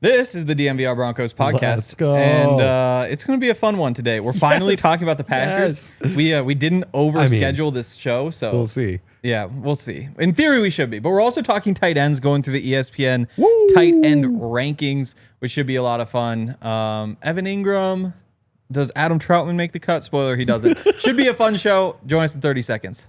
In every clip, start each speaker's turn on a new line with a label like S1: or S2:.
S1: This is the DNVR Broncos Podcast.
S2: Let's go.
S1: And it's going to be a fun one today. We're finally talking about the Packers.
S2: Yes.
S1: We didn't overschedule this show, so
S2: we'll see.
S1: Yeah, we'll see. In theory, we should be. But we're also talking tight ends, going through the ESPN tight end rankings, which should be a lot of fun. Evan Engram, does Adam Troutman make the cut? Spoiler, he doesn't. Should be a fun show. Join us in 30 seconds.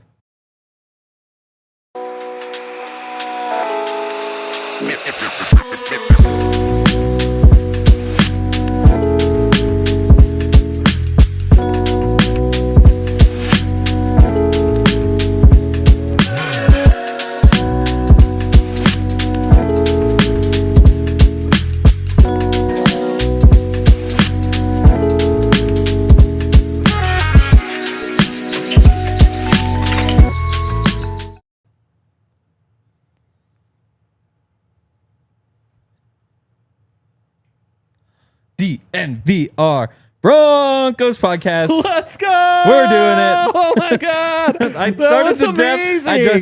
S1: DNVR Broncos Podcast.
S2: Let's go!
S1: We're doing it.
S2: Oh my god!
S1: I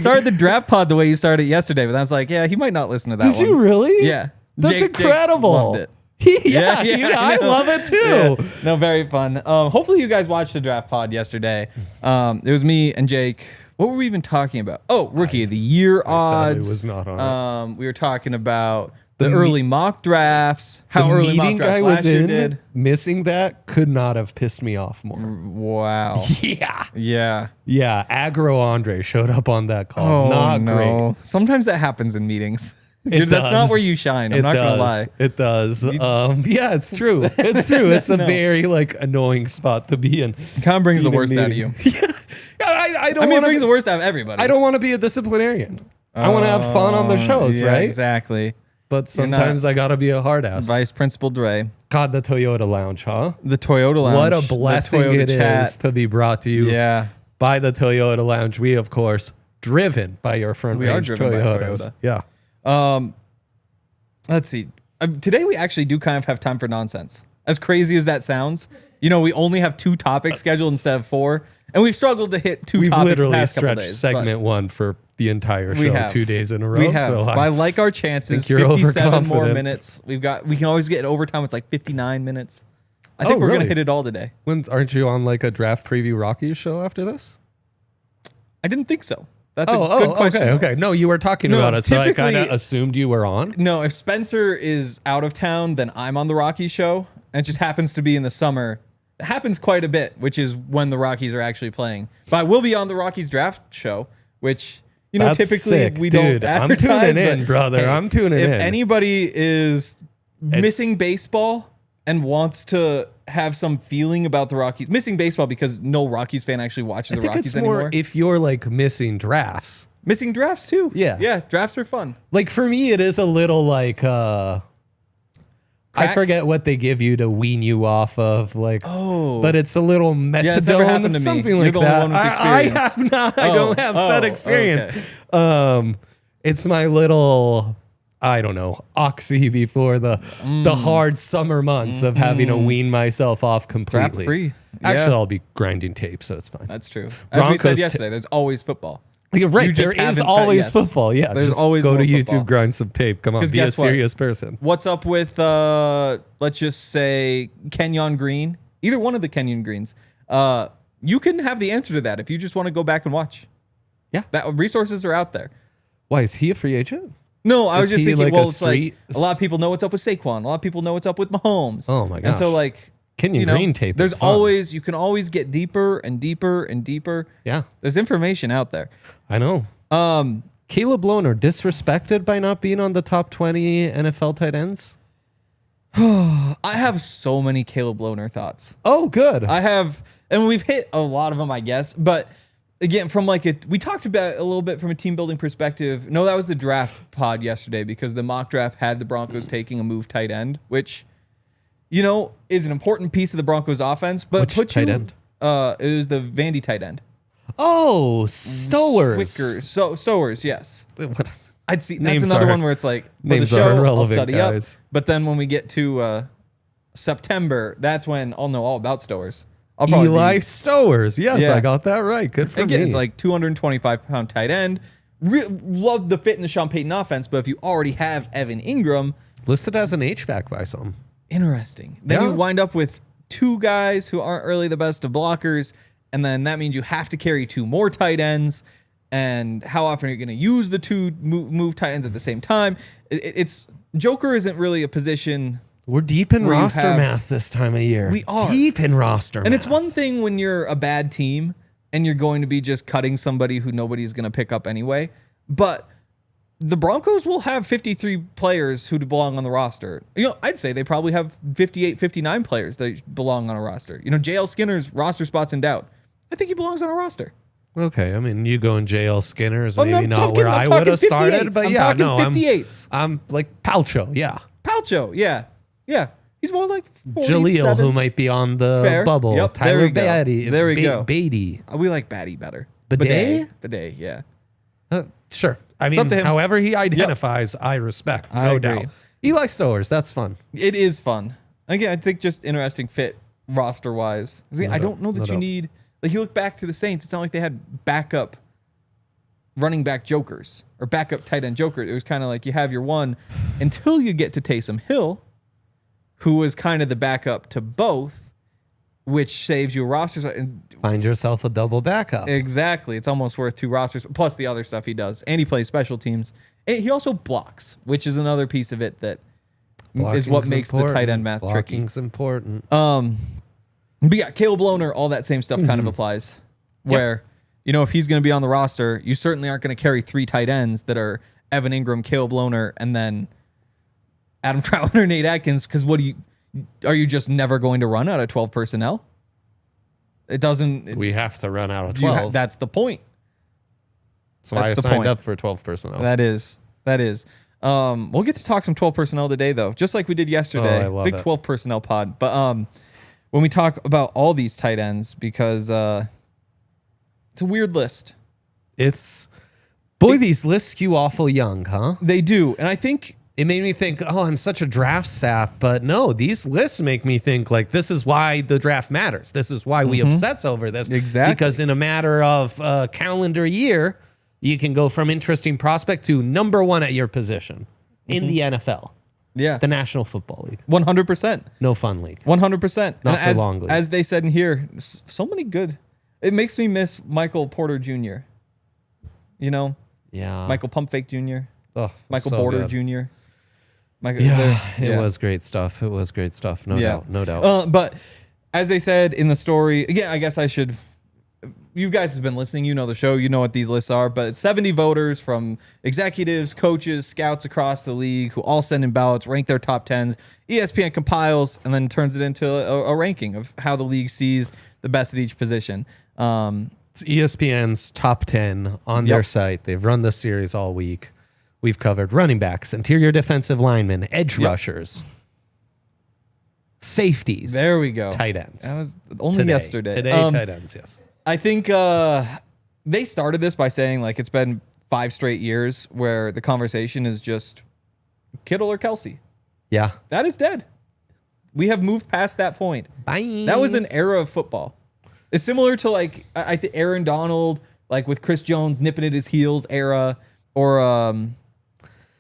S1: started the draft pod the way you started yesterday, but I was like, yeah, he might not listen to that one.
S2: Did you really?
S1: Yeah.
S2: That's incredible.
S1: Jake loved it.
S2: Yeah, I love it too.
S1: Yeah. No, very fun. Hopefully you guys watched the draft pod yesterday. It was me and Jake. What were we even talking about? Oh, Rookie of the Year odds.
S2: It was not on.
S1: We were talking about the early mock drafts. How early mock drafts last year did.
S2: Missing that could not have pissed me off more.
S1: Wow.
S2: Yeah. Aggro Andre showed up on that call.
S1: Oh,
S2: not
S1: no.
S2: great.
S1: Sometimes that happens in meetings.
S2: That's
S1: not where you shine. I'm not going to lie.
S2: It does. Yeah, it's true. It's true. It's a very annoying spot to be in.
S1: It kind of brings the worst out of you.
S2: I
S1: mean, it brings the worst out of everybody.
S2: I don't want to be a disciplinarian. I want to have fun on the shows, right?
S1: Exactly.
S2: But sometimes I got to be a hard ass.
S1: Vice Principal Dre.
S2: God, the Toyota Lounge, huh?
S1: The Toyota Lounge.
S2: What a blessing it is to be brought to you by the Toyota Lounge. We, of course, driven by your front range Toyotas.
S1: By Toyota.
S2: Yeah.
S1: Let's see. Today we actually do kind of have time for nonsense. As crazy as that sounds, we only have 2 topics scheduled instead of 4, and we've struggled to hit 2 topics the past couple days.
S2: We've literally stretched segment 1 for the entire show 2 days in a row.
S1: We have.
S2: So
S1: I like our chances. 57 more minutes. We can always get overtime. It's like 59 minutes. I think we're gonna hit it all today.
S2: Aren't you on a draft preview Rockies show after this?
S1: I didn't think so. That's a good question.
S2: Okay. No, you were talking about it, so I kind of assumed you were on.
S1: No, if Spencer is out of town, then I'm on the Rockies show, and it just happens to be in the summer. It happens quite a bit, which is when the Rockies are actually playing. But I will be on the Rockies draft show, which
S2: That's
S1: typically
S2: sick.
S1: we don't advertise.
S2: I'm tuning in, brother. I'm tuning in.
S1: If anybody is missing baseball and wants to have some feeling about the Rockies, missing baseball because no Rockies fan actually watches the Rockies anymore.
S2: More if you're missing drafts.
S1: Missing drafts too.
S2: Yeah,
S1: drafts are fun.
S2: For me, it is a little I forget what they give you to wean you off of, but it's a little methadone.
S1: Yeah, it's never happened to me.
S2: Something
S1: You're
S2: like
S1: the
S2: that.
S1: One with
S2: I
S1: experience.
S2: have not. I don't have said experience.
S1: Okay.
S2: It's my little, I don't know, oxy before the hard summer months of having to wean myself off completely.
S1: Draft free.
S2: Actually, I'll be grinding tape, so it's fine.
S1: That's true. As we said yesterday, there's always football.
S2: You're right. There is always football. Yeah.
S1: There's always
S2: go to
S1: football.
S2: YouTube, grind some tape. Come on, be a serious person.
S1: What's up with let's just say Kenyon Green? Either one of the Kenyon Greens. You can have the answer to that if you just want to go back and watch.
S2: Yeah.
S1: That resources are out there.
S2: Why is he a free agent?
S1: No, I was just thinking. Well, it's a lot of people know what's up with Saquon. A lot of people know what's up with Mahomes.
S2: Oh my gosh.
S1: And so
S2: Kenyon Green tape.
S1: There's
S2: is fun.
S1: you can always get deeper and deeper and deeper.
S2: Yeah.
S1: There's information out there.
S2: I know. Caleb Lohner disrespected by not being on the top 20 NFL tight ends?
S1: I have so many Caleb Lohner thoughts.
S2: Oh, good.
S1: I have, and we've hit a lot of them, I guess. But again, from we talked about a little bit from a team building perspective. No, that was the draft pod yesterday because the mock draft had the Broncos taking a move tight end, which is an important piece of the Broncos offense. But
S2: which tight end?
S1: It was the Vandy tight end.
S2: Oh, Stowers.
S1: Stowers, yes. I'd see. That's
S2: Names
S1: another
S2: are-
S1: one where it's for the
S2: names are
S1: show, I'll
S2: irrelevant,
S1: study
S2: guys.
S1: up. But then when we get to September, that's when I'll know all about Stowers. I'll probably
S2: Eli Stowers. Yes,
S1: Yeah.
S2: I got that right. Good for
S1: Again,
S2: me.
S1: it's 225-pound tight end. Love the fit in the Sean Payton offense, but if you already have Evan Engram,
S2: Listed as an H-back by some.
S1: Interesting. Then you wind up with 2 guys who aren't really the best of blockers, and then that means you have to carry 2 more tight ends. And how often are you going to use the 2 move tight ends at the same time? It's Joker isn't really a position.
S2: We're deep in roster math this time of year.
S1: We are.
S2: Deep in roster math.
S1: And it's one thing when you're a bad team and you're going to be just cutting somebody who nobody's going to pick up anyway. But the Broncos will have 53 players who belong on the roster. I'd say they probably have 58, 59 players that belong on a roster. JL Skinner's roster spot's in doubt. I think he belongs on a roster.
S2: Okay, I mean, you go in JL Skinner is maybe not where I would have started, but yeah, no,
S1: 58s.
S2: I'm like Palcho, yeah.
S1: Palcho, yeah. He's more like 47.
S2: Jaleel, who might be on the bubble.
S1: Yep,
S2: Tyler Batty.
S1: There we go.
S2: Beatty.
S1: We like Batty better.
S2: Bidet,
S1: yeah.
S2: Sure. I mean, however he identifies, I respect. No
S1: agree.
S2: doubt. Eli Stowers, that's fun.
S1: It is fun. Again, I think just interesting fit roster-wise. I don't know that you need... Like, you look back to the Saints, it's not like they had backup running back jokers or backup tight end jokers. It was kind of like you have your one until you get to Taysom Hill, who was kind of the backup to both, which saves you rosters.
S2: Find yourself a double backup.
S1: Exactly. It's almost worth 2 rosters, plus the other stuff he does. And he plays special teams. And he also blocks, which is another piece of it that is what makes the tight end math tricky.
S2: Blocking's important.
S1: But yeah, Caleb Lohner, all that same stuff kind of applies. Where, if he's going to be on the roster, you certainly aren't going to carry 3 tight ends that are Evan Engram, Caleb Lohner, and then Adam Troutner or Nate Atkins. Because are you just never going to run out of 12 personnel? It doesn't.
S2: We have to run out of 12.
S1: That's the point.
S2: So I signed up for 12 personnel.
S1: That is. We'll get to talk some 12 personnel today, though, just like we did yesterday.
S2: I love
S1: Big
S2: it.
S1: 12 personnel pod. But when we talk about all these tight ends, because it's a weird list.
S2: These lists skew awful young, huh?
S1: They do. And I think
S2: it made me think, I'm such a draft sap. But no, these lists make me think like this is why the draft matters. This is why we obsess over this.
S1: Exactly.
S2: Because in a matter of a calendar year, you can go from interesting prospect to number 1 at your position in the NFL.
S1: Yeah.
S2: The National Football League.
S1: 100%.
S2: No fun league.
S1: 100%.
S2: Not for long league.
S1: As they said in here, so many good. It makes me miss Michael Porter Jr.
S2: Yeah.
S1: Michael Pumpfake Jr.
S2: Oh,
S1: Michael
S2: so
S1: Porter
S2: good.
S1: Jr.
S2: It was great stuff. No doubt.
S1: But as they said in the story, again, I guess I should... You guys have been listening. You know the show. You know what these lists are. But 70 voters from executives, coaches, scouts across the league who all send in ballots, rank their top 10s. ESPN compiles and then turns it into a ranking of how the league sees the best at each position.
S2: It's ESPN's top 10 on their site. They've run this series all week. We've covered running backs, interior defensive linemen, edge rushers, safeties.
S1: There we go.
S2: Tight ends.
S1: That was only yesterday.
S2: Today, tight ends, yes.
S1: I think they started this by saying like it's been 5 straight years where the conversation is just Kittle or Kelce.
S2: Yeah.
S1: That is dead. We have moved past that point.
S2: Bye.
S1: That was an era of football. It's similar to like I think Aaron Donald, like with Chris Jones nipping at his heels era, or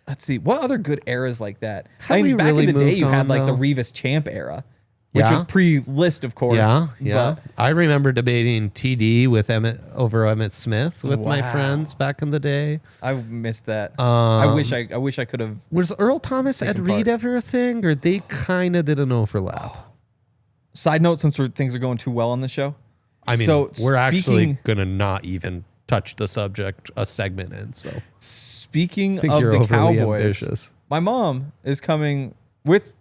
S1: let's see, what other good eras like that? Back in the day, you had like the Revis Champ era, which was pre-list, of course.
S2: Yeah. I remember debating TD with Emmett Smith with my friends back in the day.
S1: I missed that. I wish I could have.
S2: Was Earl Thomas, Ed Reed ever a thing, or they kind of did an overlap?
S1: Side note, since things are going too well on the show.
S2: I mean, we're actually going to not even touch the subject a segment in. So
S1: speaking of the Cowboys, ambitious. My mom is coming with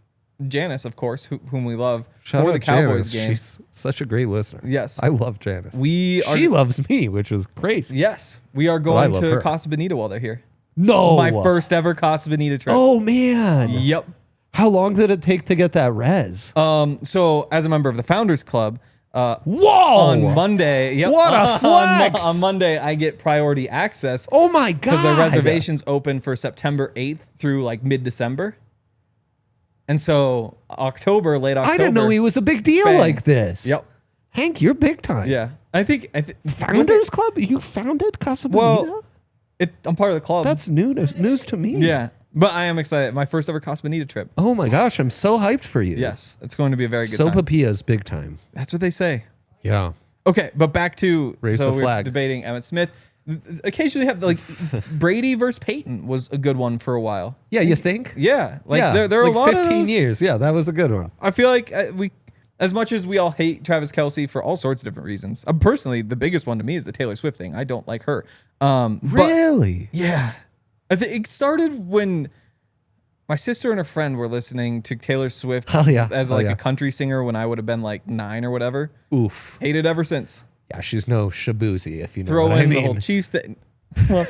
S1: Janice, of course, whom we love, for the Cowboys game.
S2: She's such a great listener.
S1: Yes.
S2: I love Janice.
S1: She
S2: loves me, which is crazy.
S1: Yes. We are going to Casa Bonita while they're here.
S2: No.
S1: My first ever Casa Bonita trip.
S2: Oh, man.
S1: Yep.
S2: How long did it take to get that res?
S1: So as a member of the Founders Club,
S2: on
S1: Monday,
S2: what a flex!
S1: On Monday, I get priority access.
S2: Oh my god!
S1: Because the reservations open for September 8th through like mid-December, and so late October.
S2: I didn't know he was a big deal like this.
S1: Yep,
S2: Hank, you're big time.
S1: Yeah, I think
S2: Founders Club. You founded Casa Bonita?
S1: Well, I'm part of the club.
S2: That's news to me.
S1: Yeah, But I am excited. My first ever Casa Bonita trip.
S2: Oh my gosh, I'm so hyped for you.
S1: Yes, it's going to be a very good time.
S2: Sopapillas big time.
S1: That's what they say.
S2: Yeah.
S1: Okay, but back to
S2: Raise the
S1: we're
S2: flag.
S1: debating Emmitt Smith. Occasionally have like Brady versus Peyton was a good one for a while.
S2: Yeah, you think?
S1: Yeah, like
S2: yeah,
S1: there are
S2: like
S1: a lot
S2: 15
S1: of those.
S2: years. Yeah, that was a good one.
S1: I feel like we, as much as we all hate Travis Kelce for all sorts of different reasons. Personally, the biggest one to me is the Taylor Swift thing. I don't like her.
S2: Really?
S1: Yeah, I think it started when my sister and her friend were listening to Taylor Swift as a country singer when I would have been like 9 or whatever.
S2: Oof.
S1: Hated ever since.
S2: Yeah, she's no Shabuzi, if you know
S1: Throw
S2: what I
S1: in
S2: mean.
S1: the whole Chiefs thing. Well,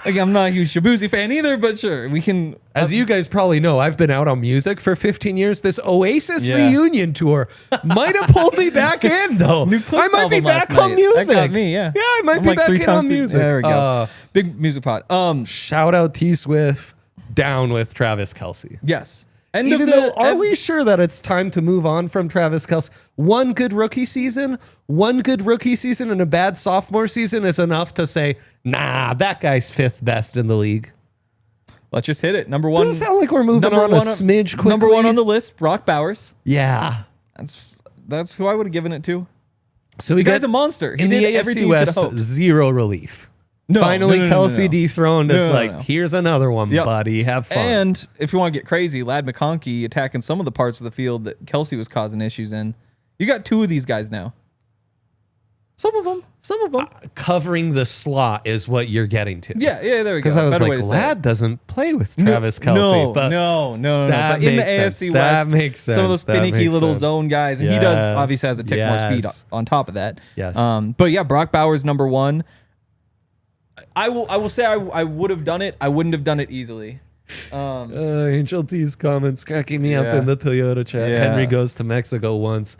S1: like, I'm not a huge Shabuzi fan either, but sure, we can.
S2: As you guys probably know, I've been out on music for 15 years. This Oasis
S1: Yeah.
S2: reunion tour might have pulled me back in, though.
S1: New
S2: I
S1: Clips
S2: might be
S1: album last
S2: back on
S1: night.
S2: music.
S1: That got me, yeah.
S2: Yeah, I might
S1: I'm
S2: be
S1: like
S2: back
S1: 3
S2: in
S1: times
S2: on
S1: through-
S2: music.
S1: There we go. Big music pod.
S2: Shout out T Swift, down with Travis Kelce.
S1: Yes.
S2: Even though, are we sure that it's time to move on from Travis Kelce? One good rookie season and a bad sophomore season is enough to say, nah, that guy's 5th best in the league.
S1: Let's just hit it. Number one.
S2: Doesn't sound like we're moving on a smidge quickly.
S1: Number 1 on the list, Brock Bowers.
S2: Yeah.
S1: That's who I would have given it to.
S2: So we
S1: The guy's
S2: got
S1: a monster. He
S2: in
S1: did
S2: the
S1: everything
S2: AFC
S1: you could
S2: West,
S1: hope.
S2: zero relief.
S1: No,
S2: Finally,
S1: no.
S2: Kelce dethroned. It's
S1: No.
S2: here's another one,
S1: Yep.
S2: buddy. Have fun.
S1: And if you want to get crazy, Lad McConkey attacking some of the parts of the field that Kelce was causing issues in. You got 2 of these guys now. Some of them.
S2: Covering the slot is what you're getting to.
S1: Yeah, there we go.
S2: Because I was
S1: Better way
S2: like,
S1: to say it.
S2: Lad doesn't play with Travis Kelce.
S1: No.
S2: that
S1: But in the
S2: makes sense.
S1: AFC
S2: That
S1: West,
S2: makes
S1: some of those
S2: sense. That
S1: finicky
S2: makes
S1: little
S2: sense.
S1: zone guys, and he does obviously has a tick more speed on top of that.
S2: Yes.
S1: But yeah, Brock Bowers number 1. I will say I would have done it. I wouldn't have done it easily.
S2: Angel T's comments cracking me up
S1: Yeah.
S2: in the Toyota chat.
S1: Yeah.
S2: Henry goes to Mexico once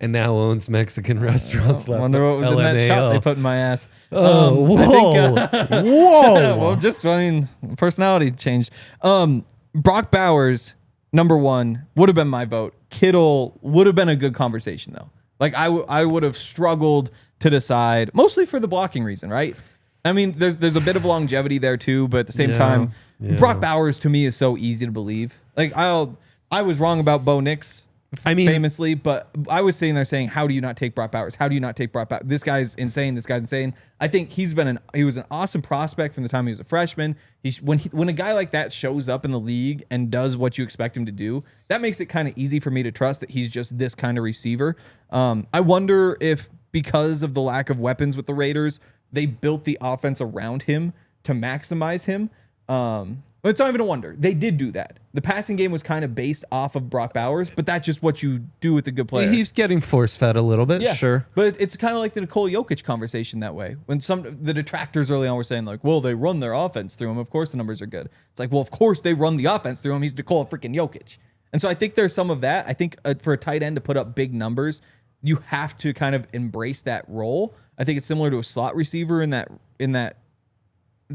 S2: and now owns Mexican restaurants.
S1: I wonder what was in that shot
S2: LMAO.
S1: they put in my ass.
S2: Oh,
S1: I think,
S2: whoa.
S1: well, personality changed. Brock Bowers, number 1, would have been my vote. Kittle would have been a good conversation, though. Like, I would have struggled to decide, mostly for the blocking reason, right? I mean, there's a bit of longevity there, too, but at the same time, Brock Bowers, to me, is so easy to believe. Like, I was wrong about Bo Nix. Famously, but I was sitting there saying, how do you not take Brock Bowers? How do you not take Brock Bowers? This guy's insane. I think he was an awesome prospect from the time he was a freshman. When a guy like that shows up in the league and does what you expect him to do, that makes it kind of easy for me to trust that he's just this kind of receiver. I wonder if because of the lack of weapons with the Raiders, they built the offense around him to maximize him. But it's not even a wonder. They did do that. The passing game was kind of based off of Brock Bowers, but that's just what you do with a good player.
S2: He's getting force-fed a little bit,
S1: Yeah,
S2: sure.
S1: But it's kind of like the Nikola Jokic conversation that way. When the detractors early on were saying like, well, they run their offense through him. Of course the numbers are good. It's like, well, of course they run the offense through him. He's Nikola freaking Jokic. And so I think there's some of that. I think for a tight end to put up big numbers, you have to kind of embrace that role. I think it's similar to a slot receiver in that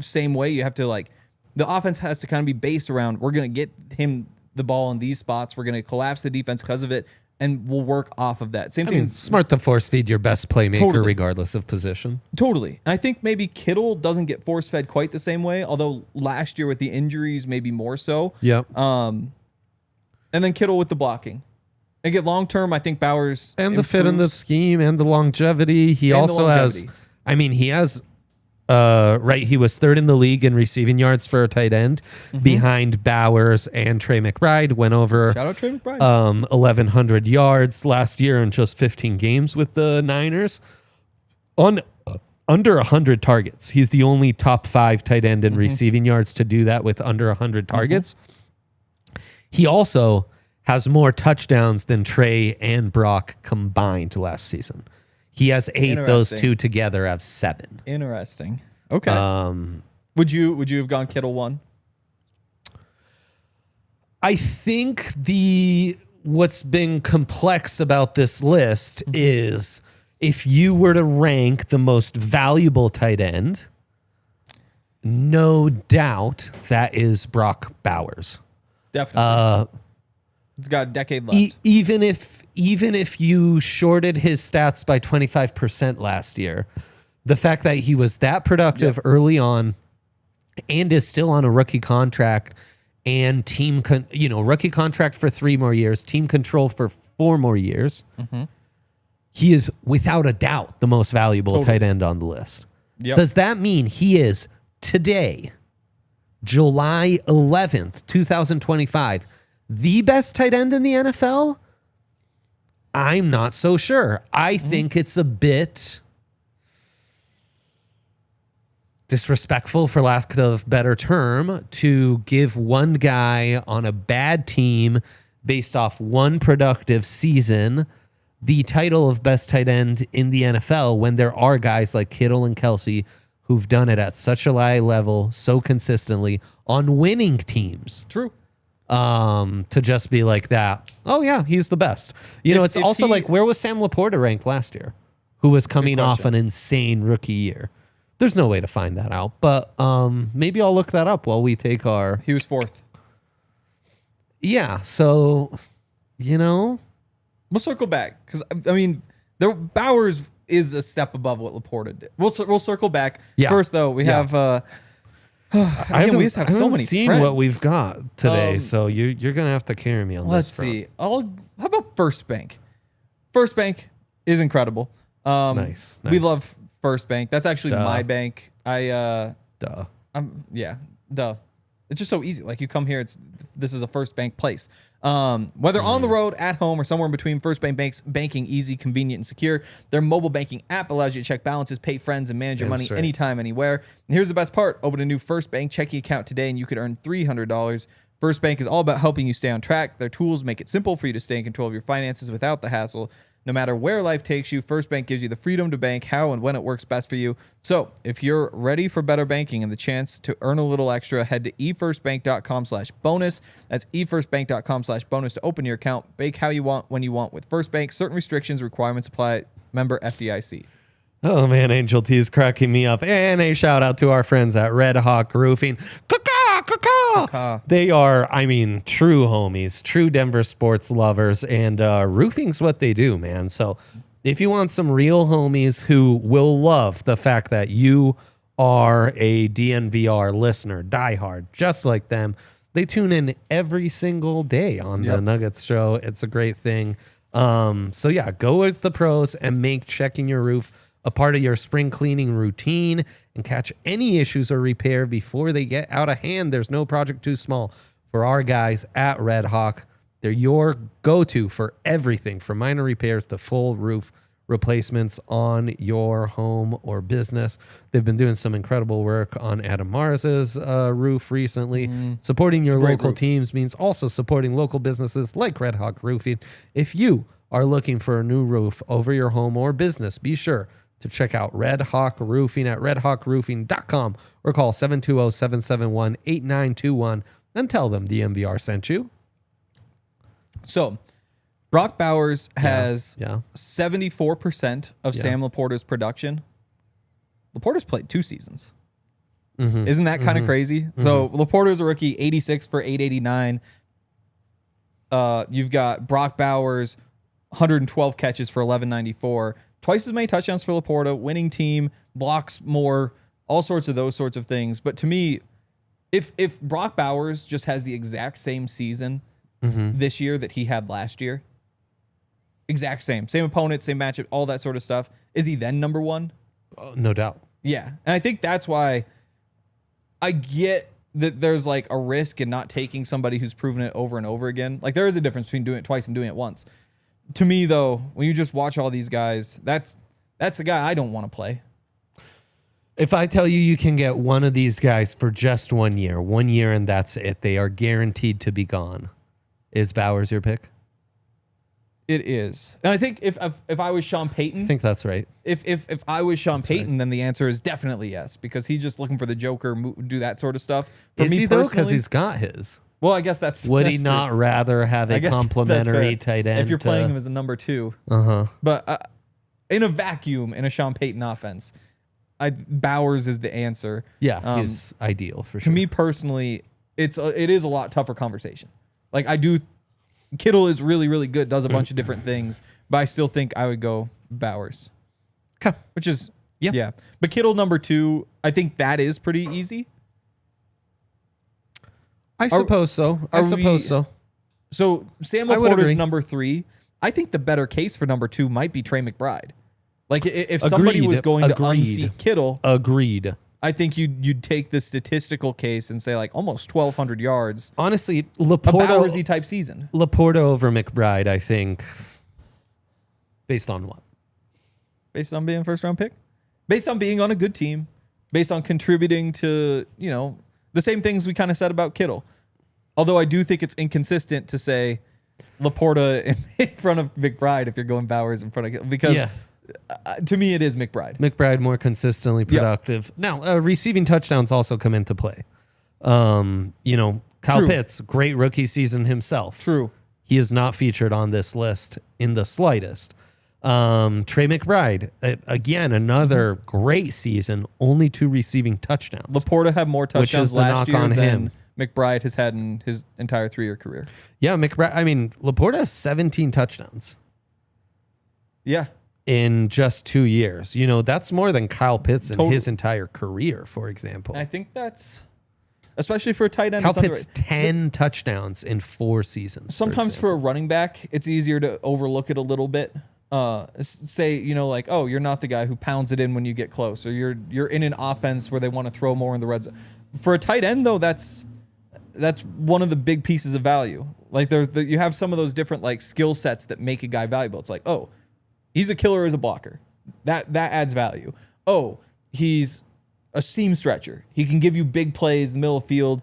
S1: same way. You have to like, the offense has to kind of be based around, we're going to get him the ball in these spots. We're going to collapse the defense because of it, and we'll work off of that. Same thing.
S2: Smart to force feed your best playmaker
S1: Totally.
S2: regardless of position.
S1: Totally. And I think maybe Kittle doesn't get force fed quite the same way, although last year with the injuries, maybe more so.
S2: Yep.
S1: And then Kittle with the blocking. And get long term, I think Bowers
S2: And the fit in the
S1: improves.
S2: scheme and the longevity. He
S1: And the
S2: also
S1: longevity.
S2: he has he was 3rd in the league in receiving yards for a tight end behind Bowers and Trey McBride. Went over
S1: Shout out Trey McBride.
S2: 1,100 yards last year in just 15 games with the Niners. On under 100 targets. He's the only top 5 tight end in receiving yards to do that with under 100 targets. He also has more touchdowns than Trey and Brock combined last season. He has 8. Those
S1: Interesting.
S2: 2 together have 7.
S1: Interesting. Okay. Would you have gone Kittle 1?
S2: I think what's been complex about this list is if you were to rank the most valuable tight end, no doubt that is Brock Bowers.
S1: Definitely. It's got a decade left.
S2: Even if you shorted his stats by 25% last year, the fact that he was that productive early on and is still on a rookie contract and rookie contract for 3 more years, team control for 4 more years. He is without a doubt the most valuable tight end on the list.
S1: Yep.
S2: Does that mean he is today, July 11th, 2025, the best tight end in the NFL? I'm not so sure. I think it's a bit disrespectful, for lack of better term, to give one guy on a bad team based off one productive season the title of best tight end in the NFL when there are guys like Kittle and Kelce who've done it at such a high level so consistently on winning teams.
S1: True.
S2: To just be like that. Oh yeah, he's the best. It's also like, where was Sam Laporta ranked last year? Who was coming off an insane rookie year? There's no way to find that out, but maybe I'll look that up while we take our...
S1: He was 4th.
S2: Yeah, so,
S1: We'll circle back, because, Bowers is a step above what Laporta did. We'll circle back.
S2: Yeah.
S1: First, though, we have... we just have so many
S2: seen
S1: friends.
S2: what we've got today, so you're going to have to carry me on
S1: Let's
S2: this front.
S1: see. How about First Bank? First Bank is incredible.
S2: Nice.
S1: We love First Bank. That's actually my bank.
S2: Duh.
S1: Duh. It's just so easy. Like, you come here, this is a First Bank place. Whether on the road, at home, or somewhere in between, First Bank makes banking easy, convenient, and secure. Their mobile banking app allows you to check balances, pay friends, and manage your money anytime, anywhere. And here's the best part. Open a new First Bank checking account today, and you could earn $300. First Bank is all about helping you stay on track. Their tools make it simple for you to stay in control of your finances without the hassle. No matter where life takes you, First Bank gives you the freedom to bank how and when it works best for you. So if you're ready for better banking and the chance to earn a little extra, head to efirstbank.com/bonus. That's efirstbank.com/bonus to open your account. Bank how you want, when you want with First Bank. Certain restrictions, requirements apply. Member FDIC.
S2: Oh man, Angel T is cracking me up. And a shout out to our friends at Red Hawk Roofing. They are, true homies, true Denver sports lovers, and roofing's what they do, man. So if you want some real homies who will love the fact that you are a DNVR listener, diehard, just like them, they tune in every single day on the Nuggets show. It's a great thing. So yeah, go with the pros and make checking your roof a part of your spring cleaning routine and catch any issues or repair before they get out of hand. There's no project too small for our guys at Red Hawk. They're your go-to for everything from minor repairs to full roof replacements on your home or business. They've been doing some incredible work on Adam Mars's roof recently. Supporting your local teams means also supporting local businesses like Red Hawk Roofing. If you are looking for a new roof over your home or business, be sure to check out Red Hawk Roofing at redhawkroofing.com or call 720-771-8921 and tell them DNVR sent you.
S1: So, Brock Bowers has 74% of Sam Laporta's production. Laporta's played 2 seasons. Isn't that kind of crazy? So, Laporta's a rookie, 86 for 889. You've got Brock Bowers, 112 catches for 1194. Twice as many touchdowns for Laporta, winning team, blocks more, all sorts of those sorts of things. But to me, if Brock Bowers just has the exact same season this year that he had last year, exact same opponent, same matchup, all that sort of stuff, is he then number 1?
S2: No doubt.
S1: Yeah. And I think that's why I get that there's like a risk in not taking somebody who's proven it over and over again. Like, there is a difference between doing it twice and doing it once. To me, though, when you just watch all these guys, that's a guy I don't want to play.
S2: If I tell you can get one of these guys for just 1 year and that's it, they are guaranteed to be gone. Is Bowers your pick?
S1: It is. And I think if I was Sean Payton,
S2: I think that's right.
S1: If I was Sean Payton, then the answer is definitely yes, because he's just looking for the Joker, do that sort of stuff. For
S2: is
S1: me
S2: he though?
S1: personally,
S2: Because he's got his.
S1: Well, I guess that's.
S2: Would
S1: that's
S2: he not rather have a complimentary tight end?
S1: If you're playing him as a number 2. But in a vacuum, in a Sean Payton offense, Bowers is the answer.
S2: Yeah, he's ideal for sure.
S1: To me personally, it is a lot tougher conversation. Like, Kittle is really, really good, does a bunch of different things, but I still think I would go Bowers.
S2: Okay.
S1: Which is, yeah. But Kittle number 2, I think that is pretty easy.
S2: I suppose so.
S1: So Sam
S2: I would
S1: Laporta's
S2: agree.
S1: number 3. I think the better case for number 2 might be Trey McBride. Like if somebody was going to unseat Kittle,
S2: Agreed.
S1: I think you'd take the statistical case and say like almost 1,200 yards.
S2: Honestly,
S1: A Bowersy type season.
S2: Laporta over McBride, I think. Based on what?
S1: Based on being a first round pick? Based on being on a good team. Based on contributing to, the same things we kind of said about Kittle. Although I do think it's inconsistent to say Laporta in front of McBride if you're going Bowers in front of Kittle. Because to me, it is McBride.
S2: McBride more consistently productive. Now, receiving touchdowns also come into play. Kyle Pitts, great rookie season himself.
S1: True.
S2: He is not featured on this list in the slightest. Trey McBride, again, another great season, only 2 receiving touchdowns.
S1: Laporta had more touchdowns last year
S2: on
S1: than
S2: him.
S1: McBride has had in his entire 3-year career.
S2: Yeah, Laporta has 17 touchdowns.
S1: Yeah.
S2: In just 2 years. That's more than Kyle Pitts in his entire career, for example.
S1: I think that's, especially for a tight end.
S2: Kyle Pitts, 10 touchdowns in 4 seasons.
S1: Sometimes for a running back, it's easier to overlook it a little bit. Say, you're not the guy who pounds it in when you get close, or you're in an offense where they want to throw more in the red zone. For a tight end, though, that's one of the big pieces of value. Like you have some of those different skill sets that make a guy valuable. It's like, oh, he's a killer as a blocker. That adds value. Oh, he's a seam stretcher. He can give you big plays in the middle of the field.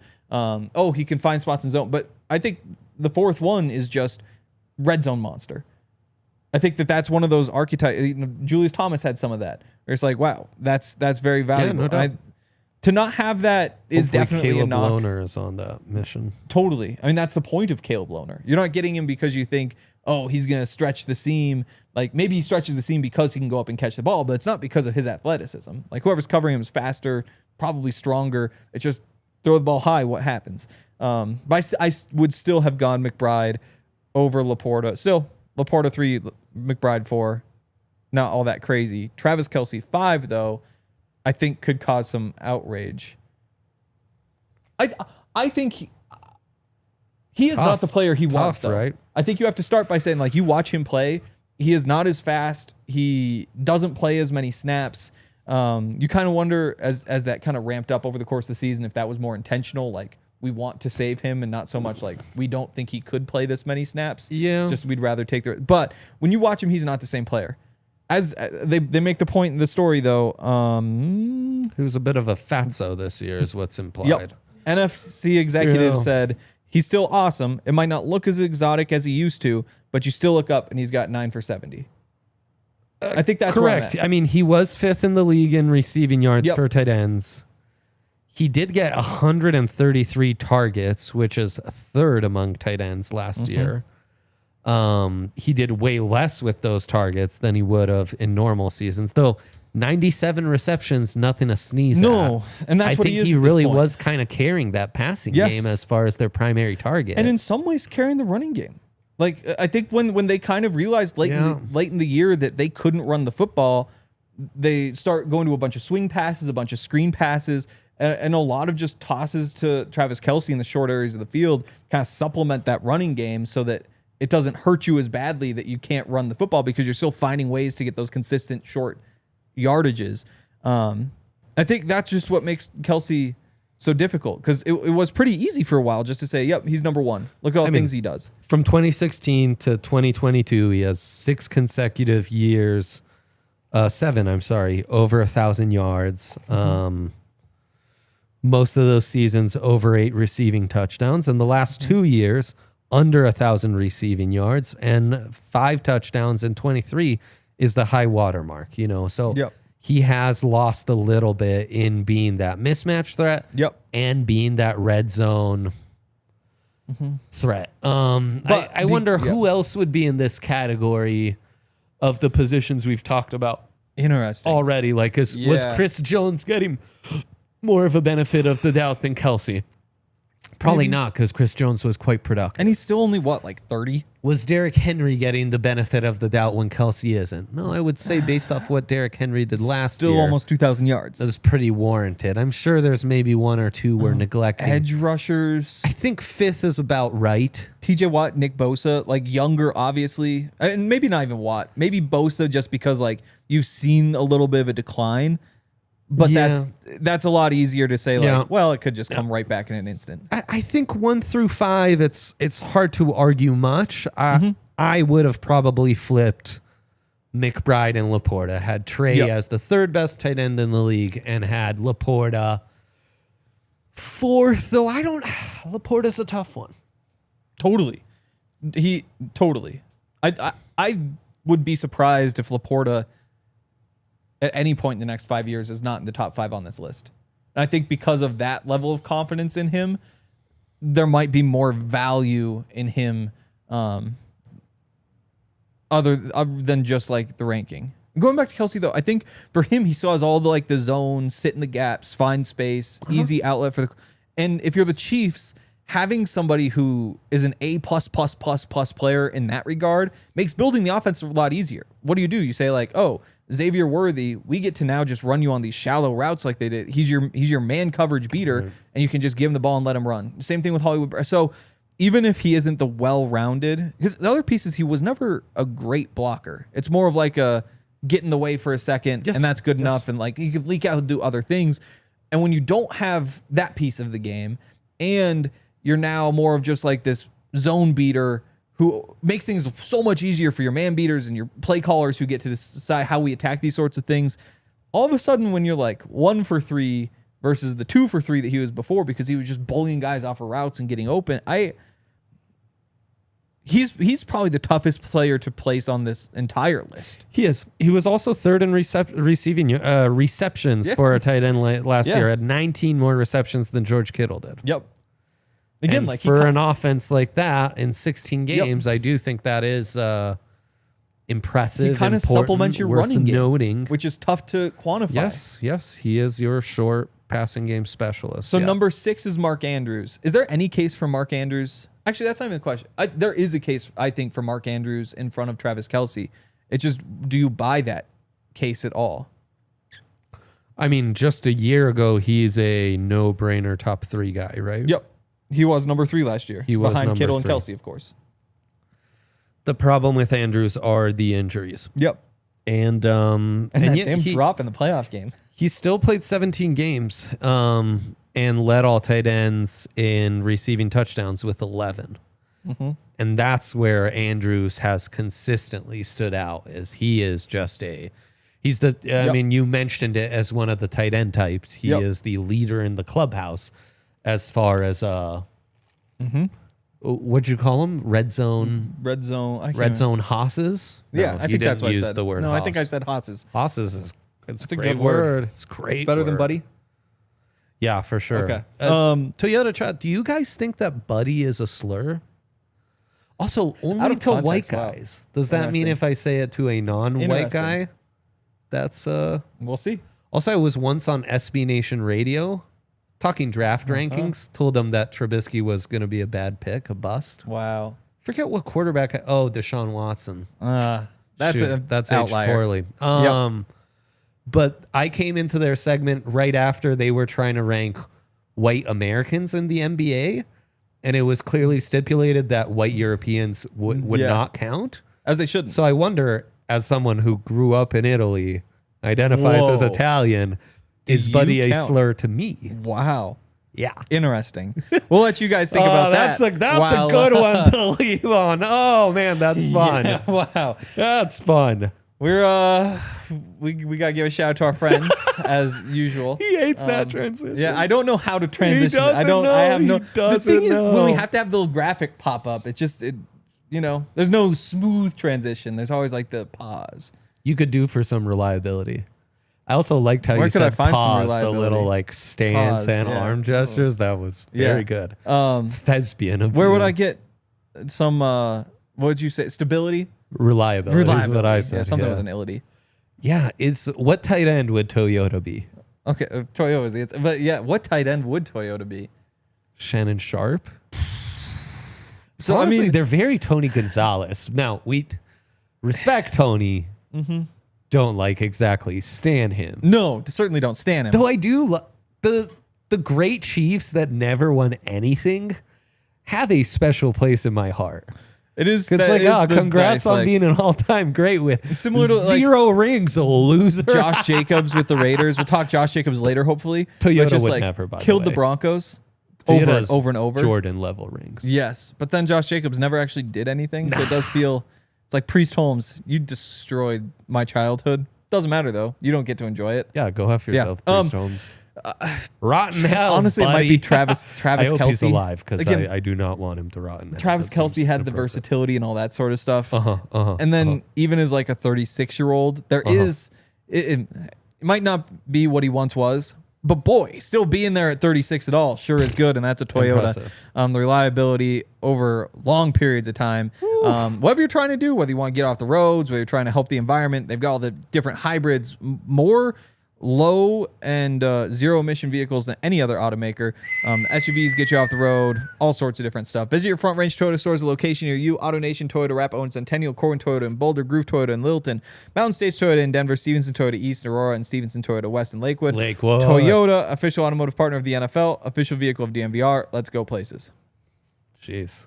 S1: He can find spots in zone. But I think the fourth one is just red zone monster. I think that's one of those archetypes. Julius Thomas had some of that. Where it's like, wow, that's very valuable.
S2: Yeah, no doubt.
S1: To not have that is
S2: Hopefully
S1: definitely
S2: Caleb
S1: a knock.
S2: Lohner is on that mission.
S1: Totally. I mean, that's the point of Caleb Lohner. You're not getting him because you think, oh, he's going to stretch the seam. Like maybe he stretches the seam because he can go up and catch the ball, but it's not because of his athleticism. Like whoever's covering him is faster, probably stronger. It's just throw the ball high. What happens? But I would still have gone McBride over Laporta. Still, Laporta 3, McBride 4. Not all that crazy. Travis Kelce 5, though, I think could cause some outrage. I think he is not the player he wants, though.
S2: Right?
S1: I think you have to start by saying, you watch him play. He is not as fast. He doesn't play as many snaps. You kind of wonder, as that kind of ramped up over the course of the season, if that was more intentional, we want to save him and not so much we don't think he could play this many snaps.
S2: Yeah.
S1: Just we'd rather take the... But when you watch him, he's not the same player. As they make the point in the story, though...
S2: He was a bit of a fatso this year is what's implied.
S1: Yep. NFC executive said, he's still awesome. It might not look as exotic as he used to, but you still look up and he's got 9 for 70. I think that's
S2: correct. I mean, he was 5th in the league in receiving yards
S1: Yep.
S2: for tight ends. He did get 133 targets, which is 3rd among tight ends last year. He did way less with those targets than he would have in normal seasons, though 97 receptions, nothing to sneeze at.
S1: No, and that's what
S2: I think
S1: he is
S2: he
S1: at this
S2: really
S1: point.
S2: was kind of carrying that passing
S1: Yes.
S2: game as far as their primary target.
S1: And in some ways, carrying the running game. I think when they kind of realized late in the year that they couldn't run the football, they start going to a bunch of swing passes, a bunch of screen passes, and a lot of just tosses to Travis Kelce in the short areas of the field, kind of supplement that running game so that it doesn't hurt you as badly that you can't run the football because you're still finding ways to get those consistent short yardages. I think that's just what makes Kelce so difficult, because it was pretty easy for a while just to say, yep, he's number 1. Look at all the things he does.
S2: From 2016 to 2022, he has 6 consecutive years, 7, over 1,000 yards. Most of those seasons over 8 receiving touchdowns. And the last 2 years, under 1,000 receiving yards, and 5 touchdowns in 23 is the high water mark, So he has lost a little bit in being that mismatch threat and being that red zone threat. But I wonder who else would be in this category of the positions we've talked about already. Was Chris Jones getting more of a benefit of the doubt than Kelce? Probably
S1: maybe?
S2: not, because Chris Jones was quite productive.
S1: And he's still only, what, like 30?
S2: Was Derrick Henry getting the benefit of the doubt when Kelce isn't? No, I would say based off what Derrick Henry did last
S1: Still
S2: year,
S1: almost 2,000 yards.
S2: that was pretty warranted. I'm sure there's maybe one or two we're neglecting.
S1: Edge rushers.
S2: I think fifth is about right.
S1: TJ Watt, Nick Bosa, like younger, obviously. And maybe not even Watt. Maybe Bosa just because, like, you've seen a little bit of a decline. But
S2: Yeah.
S1: that's a lot easier to say, like,
S2: Yeah.
S1: well, it could just come right back in an instant.
S2: I think 1 through 5, it's hard to argue much. I would have probably flipped McBride and Laporta, had Trey as the third best tight end in the league, and had Laporta fourth, though Laporta's a tough one.
S1: Totally. I would be surprised if Laporta at any point in the next 5 years is not in the top 5 on this list. And I think because of that level of confidence in him, there might be more value in him other than just like the ranking. Going back to Kelce though, I think for him, he still has all the zone, sit in the gaps, find space, easy outlet for the. And if you're the Chiefs, having somebody who is an A+++ player in that regard makes building the offense a lot easier. What do? You say like, oh, Xavier Worthy, we get to now just run you on these shallow routes like they did. He's your man coverage beater, and you can just give him the ball and let him run. Same thing with Hollywood. So even if he isn't the well-rounded, because the other piece is he was never a great blocker. It's more of like a get in the way for a second, and that's good enough, and like you can leak out and do other things. And when you don't have that piece of the game, and you're now more of just like this zone beater who makes things so much easier for your man beaters and your play callers who get to decide how we attack these sorts of things. All of a sudden, when you're like 1 for 3 versus the 2 for 3 that he was before, because he was just bullying guys off of routes and getting open, he's probably the toughest player to place on this entire list.
S2: He is. He was also third in receiving receptions for a tight end last year. Had 19 more receptions than George Kittle did.
S1: Yep. Again,
S2: and
S1: like
S2: for an offense like that in 16 games,
S1: Yep.
S2: I do think that is impressive.
S1: He kind of supplements your running game,
S2: noting.
S1: which is tough to quantify.
S2: Yes, he is your short passing game specialist.
S1: So number 6 is Mark Andrews. Is there any case for Mark Andrews? Actually, that's not even the question. There is a case, I think, for Mark Andrews in front of Travis Kelce. It's just, do you buy that case at all?
S2: I mean, just a year ago, he's a no-brainer top 3 guy, right?
S1: Yep. He was number 3 last year.
S2: He was
S1: behind
S2: number
S1: Kittle
S2: 3.
S1: and Kelce, of course.
S2: The problem with Andrews are the injuries.
S1: Yep.
S2: And
S1: that
S2: yet
S1: damn drop in the playoff game.
S2: He still played 17 games and led all tight ends in receiving touchdowns with 11.
S1: Mm-hmm.
S2: And that's where Andrews has consistently stood out. Is he is just he's the I mean, you mentioned it as one of the tight end types. He is the leader in the clubhouse as far as what'd you call him? Red zone hosses?
S1: Yeah,
S2: No,
S1: I
S2: you
S1: think that's
S2: didn't
S1: what I
S2: use
S1: said.
S2: the word
S1: No,
S2: hoss.
S1: I think I said hosses.
S2: Hosses is it's
S1: a
S2: a great
S1: good word.
S2: It's great.
S1: Better than
S2: word.
S1: buddy?
S2: Yeah, for sure.
S1: Okay.
S2: Toyota chat, do you guys think that buddy is a slur? Also, only
S1: Out of
S2: to white
S1: context, wow.
S2: guys. Does that mean
S1: Interesting.
S2: if I say it to a non-white
S1: Interesting.
S2: guy, that's
S1: We'll see.
S2: Also, I was once on SB Nation Radio talking draft rankings, told them that Trubisky was going to be a bad pick, a bust.
S1: Wow.
S2: Forget what quarterback. Deshaun Watson.
S1: That's
S2: Shoot,
S1: that's
S2: aged
S1: outlier.
S2: poorly. But I came into their segment right after they were trying to rank white Americans in the NBA, and it was clearly stipulated that white Europeans would not count.
S1: As they shouldn't.
S2: So I wonder, as someone who grew up in Italy, identifies as
S1: Whoa.
S2: Italian, is
S1: you
S2: buddy a
S1: count?
S2: slur to me?
S1: Wow.
S2: Yeah.
S1: Interesting. We'll let you guys think about that.
S2: That's a good one to leave on. Oh man, that's fun.
S1: Yeah, wow.
S2: That's fun.
S1: We're we gotta give a shout out to our friends as usual.
S2: He hates that transition.
S1: Yeah, I don't know how to transition.
S2: doesn't
S1: I don't.
S2: know.
S1: I have no.
S2: He
S1: The thing is,
S2: doesn't
S1: when we
S2: know.
S1: have to have the little graphic pop up, there's no smooth transition. There's always like the pause.
S2: You could do for some reliability. I also liked how
S1: Where
S2: you
S1: could I
S2: said
S1: find some
S2: pause, the
S1: reliability?
S2: little like stance
S1: Pause,
S2: and
S1: yeah.
S2: arm gestures. That was very good. Thespian of
S1: Where
S2: you.
S1: would I get some? What would you say? Stability.
S2: reliability? Is what I said.
S1: Yeah, something with an ility.
S2: Yeah, what tight end would Toyota be?
S1: Okay, Toyota is the answer. But yeah, what tight end would Toyota be?
S2: Shannon Sharp.
S1: So
S2: Honestly,
S1: I mean,
S2: they're very Tony Gonzalez. Now we respect Tony. Don't like exactly stan him.
S1: no, certainly don't stand him.
S2: Though I do the great Chiefs that never won anything have a special place in my heart.
S1: It is.
S2: It's like, congrats
S1: dice,
S2: on
S1: like,
S2: being an all-time great with
S1: similar to, like,
S2: 0 rings, a loser.
S1: Josh Jacobs with the Raiders. We'll talk Josh Jacobs later, hopefully.
S2: Toyota
S1: but just,
S2: would
S1: like,
S2: never, by the
S1: killed the
S2: way.
S1: Broncos
S2: Toyota's
S1: over and over.
S2: Jordan level rings.
S1: Yes, but then Josh Jacobs never actually did anything, so it does feel it's like Priest Holmes. You destroyed my childhood. Doesn't matter though. You don't get to enjoy it.
S2: Yeah, go have yourself,
S1: Yeah.
S2: Priest Holmes. Rotten hell.
S1: Honestly,
S2: buddy.
S1: it might be Travis
S2: I hope
S1: Kelce.
S2: he's alive because
S1: Again,
S2: I do not want him to rot in hell.
S1: Travis
S2: That seems
S1: Kelce had the
S2: inappropriate.
S1: versatility and all that sort of stuff.
S2: Uh-huh.
S1: And then even as like a 36-year-old, there is it might not be what he once was, but boy, still being there at 36 at all sure is good, and that's a Toyota.
S2: Impressive.
S1: The reliability over long periods of time. Whatever you're trying to do, whether you want to get off the roads, whether you're trying to help the environment, they've got all the different hybrids, more low and zero emission vehicles than any other automaker. SUVs get you off the road, all sorts of different stuff. Visit your Front Range Toyota stores, a location near you. AutoNation Toyota, Arapahoe and Centennial, Corwin Toyota in Boulder, Groove Toyota in Littleton, Mountain States Toyota in Denver, Stevenson Toyota East, Aurora, and Stevenson Toyota West in Lakewood. Toyota, official automotive partner of the NFL, official vehicle of DNVR. Let's go places.
S2: Jeez.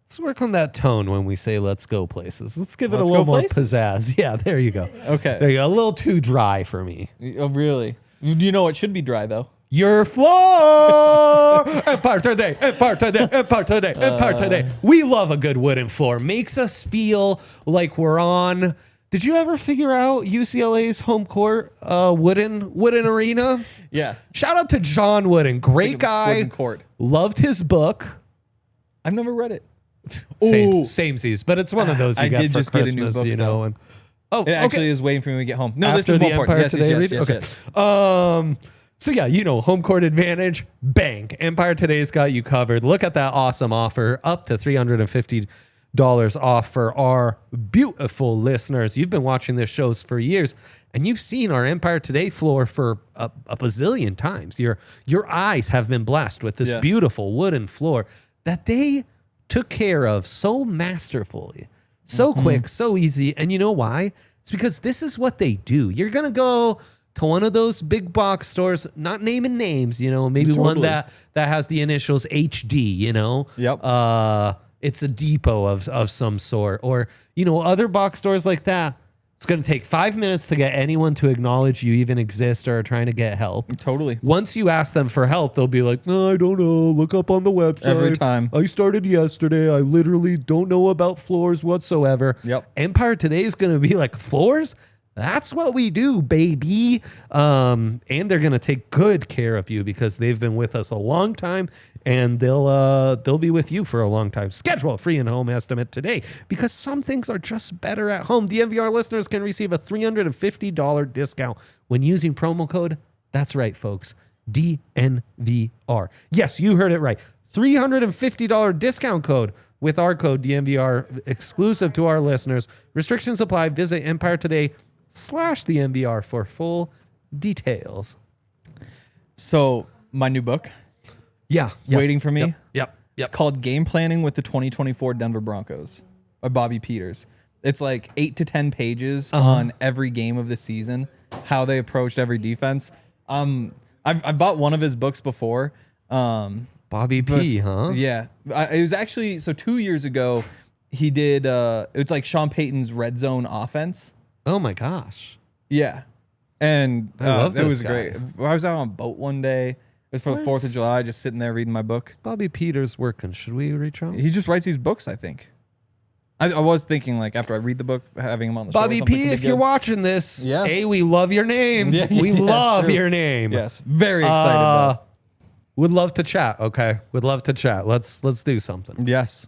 S2: Let's work on that tone when we say let's go places. Let's give it
S1: Let's
S2: a little
S1: go
S2: more
S1: places?
S2: pizzazz. Yeah, there you go.
S1: Okay.
S2: There you go. A little too dry for me.
S1: Oh, really? You know it should be dry, though.
S2: Your floor! Empire today, Empire today, Empire today, Empire today. We love a good wooden floor. Makes us feel like we're on... Did you ever figure out UCLA's home court wooden arena?
S1: Yeah.
S2: Shout out to John Wooden. Great guy.
S1: Wooden court.
S2: Loved his book.
S1: I've never read it.
S2: Samesies, but it's one of those you
S1: I
S2: get
S1: did
S2: for
S1: just get a
S2: Christmas,
S1: new book,
S2: you know.
S1: though.
S2: And
S1: It actually is waiting for me to get home. No,
S2: after
S1: this is
S2: the
S1: more important.
S2: Empire
S1: Yes,
S2: Today
S1: yes,
S2: read?
S1: yes,
S2: Okay.
S1: yes.
S2: So yeah, you know, home court advantage, bang. Empire Today's got you covered. Look at that awesome offer, up to $350 off for our beautiful listeners. You've been watching this shows for years, and you've seen our Empire Today floor for a bazillion times. Your eyes have been blessed with this beautiful wooden floor that they took care of so masterfully, so quick, so easy. And you know why? It's because this is what they do. You're going to go to one of those big box stores, not naming names, you know, maybe one that has the initials HD, you know?
S1: Yep.
S2: It's a depot of some sort. Or, you know, other box stores like that. It's going to take 5 minutes to get anyone to acknowledge you even exist or are trying to get help.
S1: Totally.
S2: Once you ask them for help, they'll be like, no, I don't know. Look up on the website.
S1: Every time.
S2: I started yesterday. I literally don't know about floors whatsoever.
S1: Yep.
S2: Empire Today is going to be like, floors? That's what we do, baby. And they're going to take good care of you because they've been with us a long time, and they'll be with you for a long time. Schedule a free in-home estimate today because some things are just better at home. DNVR listeners can receive a $350 discount when using promo code. That's right, folks. DNVR. Yes, you heard it right. $350 discount code with our code DNVR, exclusive to our listeners. Restrictions apply. Visit EmpireToday/DNVR for full details.
S1: So, my new book,
S2: Yeah.
S1: waiting for me.
S2: Yep.
S1: It's called Game Planning with the 2024 Denver Broncos by Bobby Peters. It's like 8 to 10 pages on every game of the season, how they approached every defense. I've bought one of his books before.
S2: Bobby P, huh?
S1: Yeah. It was actually, so 2 years ago, he did, it's like Sean Payton's red zone offense.
S2: Oh my gosh.
S1: Yeah. And
S2: I love
S1: that
S2: this
S1: was
S2: guy.
S1: great. I was out on a boat one day. It was for the 4th of July, just sitting there reading my book.
S2: Bobby Peters working. Should we reach out?
S1: He just writes these books, I think. I was thinking, like, after I read the book, having him on the show.
S2: Bobby P, if you're watching this,
S1: Yeah.
S2: hey, we love your name.
S1: Yeah,
S2: we
S1: yeah,
S2: love
S1: true.
S2: your name.
S1: Yes. Very excited about it.
S2: Would love to chat. Okay. Would love to chat. Let's do something.
S1: Yes.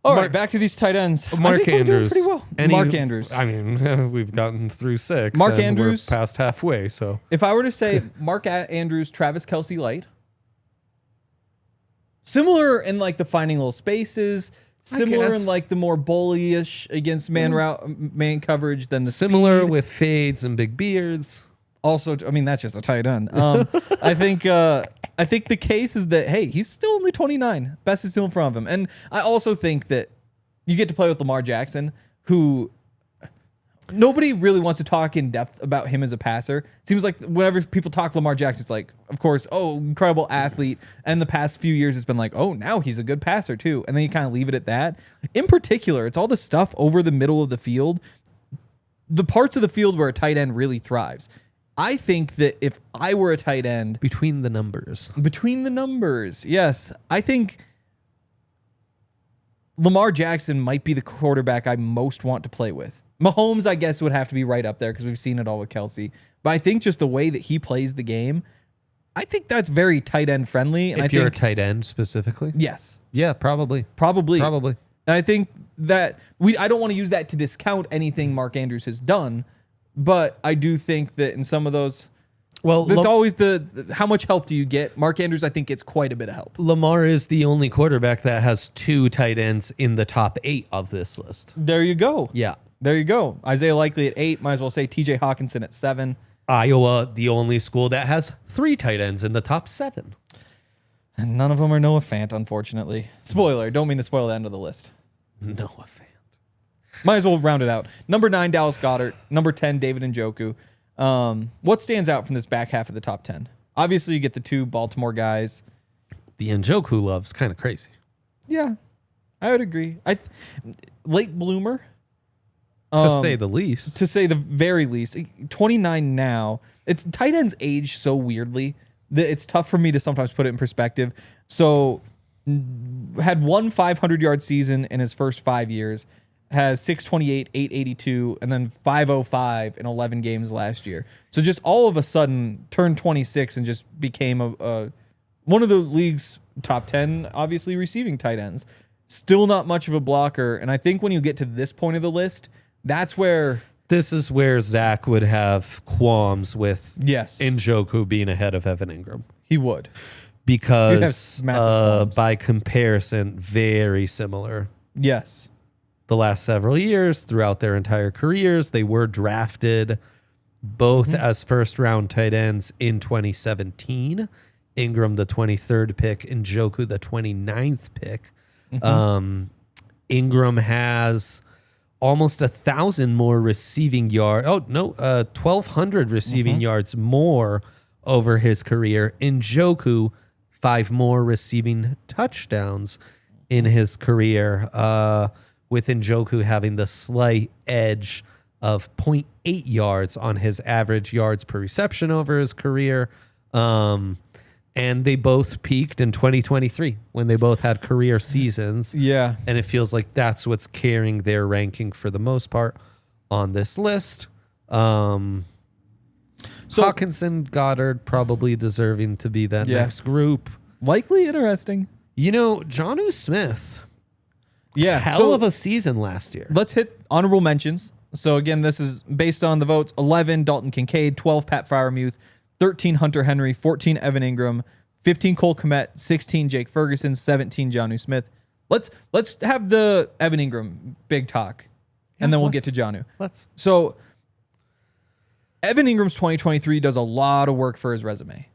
S1: All right, back to these tight ends.
S2: Mark
S1: I think we're doing
S2: Andrews.
S1: pretty well. Mark Andrews.
S2: I mean, we've gotten through 6.
S1: Mark
S2: and
S1: Andrews.
S2: We're past halfway. So
S1: If I were to say Mark Andrews, Travis Kelce light, similar in like the finding little spaces, similar
S2: guess.
S1: in like the more bullyish against man coverage than the
S2: similar
S1: speed.
S2: with fades and big beards.
S1: Also, I mean, that's just a tight end. I think I think the case is that, hey, he's still only 29. Best is still in front of him. And I also think that you get to play with Lamar Jackson, who nobody really wants to talk in depth about him as a passer. It seems like whenever people talk Lamar Jackson, it's like, of course, oh, incredible athlete. And the past few years, it's been like, oh, now he's a good passer too. And then you kind of leave it at that. In particular, it's all the stuff over the middle of the field, the parts of the field where a tight end really thrives. I think that if I were a tight end...
S2: Between the numbers,
S1: yes. I think Lamar Jackson might be the quarterback I most want to play with. Mahomes, I guess, would have to be right up there because we've seen it all with Kelce. But I think just the way that he plays the game, I think that's very tight end friendly. And
S2: if you're a tight end specifically?
S1: Yes.
S2: Yeah, probably.
S1: And I think that I don't want to use that to discount anything Mark Andrews has done, but I do think that in some of those... Well, it's always how much help do you get? Mark Andrews, I think, gets quite a bit of help.
S2: Lamar is the only quarterback that has 2 tight ends in the top 8 of this list.
S1: There you go.
S2: Yeah.
S1: There you go. Isaiah Likely at 8. Might as well say TJ Hawkinson at 7.
S2: Iowa, the only school that has 3 tight ends in the top 7.
S1: And none of them are Noah Fant, unfortunately. Spoiler. Don't mean to spoil the end of the list.
S2: Noah Fant.
S1: Might as well round it out. Number 9, Dallas Goedert. Number 10, David Njoku. What stands out from this back half of the top 10? Obviously, you get the 2 Baltimore guys.
S2: The Njoku love's kind of crazy.
S1: Yeah, I would agree. Late bloomer.
S2: To say the least.
S1: To say the very least. 29 now. It's tight ends age so weirdly that it's tough for me to sometimes put it in perspective. So had 1 500-yard season in his first 5 years, has 628, 882, and then 505 in 11 games last year. So just all of a sudden turned 26 and just became one of the league's top 10, obviously, receiving tight ends. Still not much of a blocker. And I think when you get to this point of the list, that's where...
S2: This is where Zach would have qualms with
S1: yes.
S2: Njoku being ahead of Evan Engram.
S1: He would.
S2: Because by comparison, very similar.
S1: Yes.
S2: The last several years, throughout their entire careers, they were drafted both as first-round tight ends in 2017. Engram, the 23rd pick, Njoku, the 29th pick. Engram has almost 1,000 more receiving yards. 1,200 receiving yards more over his career. Njoku, 5 more receiving touchdowns in his career, with Njoku having the slight edge of 0.8 yards on his average yards per reception over his career. And they both peaked in 2023 when they both had career seasons.
S1: Yeah.
S2: And it feels like that's what's carrying their ranking for the most part on this list. So Hawkinson, Goddard, probably deserving to be that next group.
S1: Likely interesting.
S2: Jonnu Smith.
S1: Yeah.
S2: Hell of a season last year.
S1: Let's hit honorable mentions. So again, this is based on the votes. 11, Dalton Kincaid. 12, Pat Freiermuth. 13, Hunter Henry. 14, Evan Engram. 15, Cole Kmet. 16, Jake Ferguson. 17, Jonnu Smith. Let's have the Evan Engram big talk, and then we'll get to Jonnu. So Evan Ingram's 2023 does a lot of work for his resume.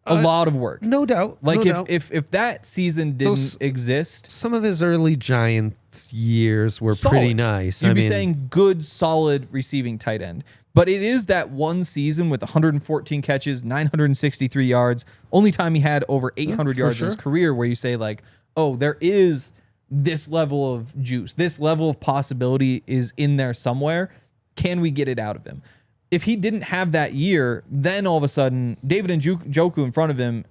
S1: A lot of work.
S2: No doubt.
S1: If that season didn't exist...
S2: Some of his early Giants years were pretty nice.
S1: You'd be saying good, solid receiving tight end. But it is that one season with 114 catches, 963 yards, only time he had over 800 yards in his career where you say like, oh, there is this level of juice. This level of possibility is in there somewhere. Can we get it out of him? If he didn't have that year, then all of a sudden, David Njoku in front of him,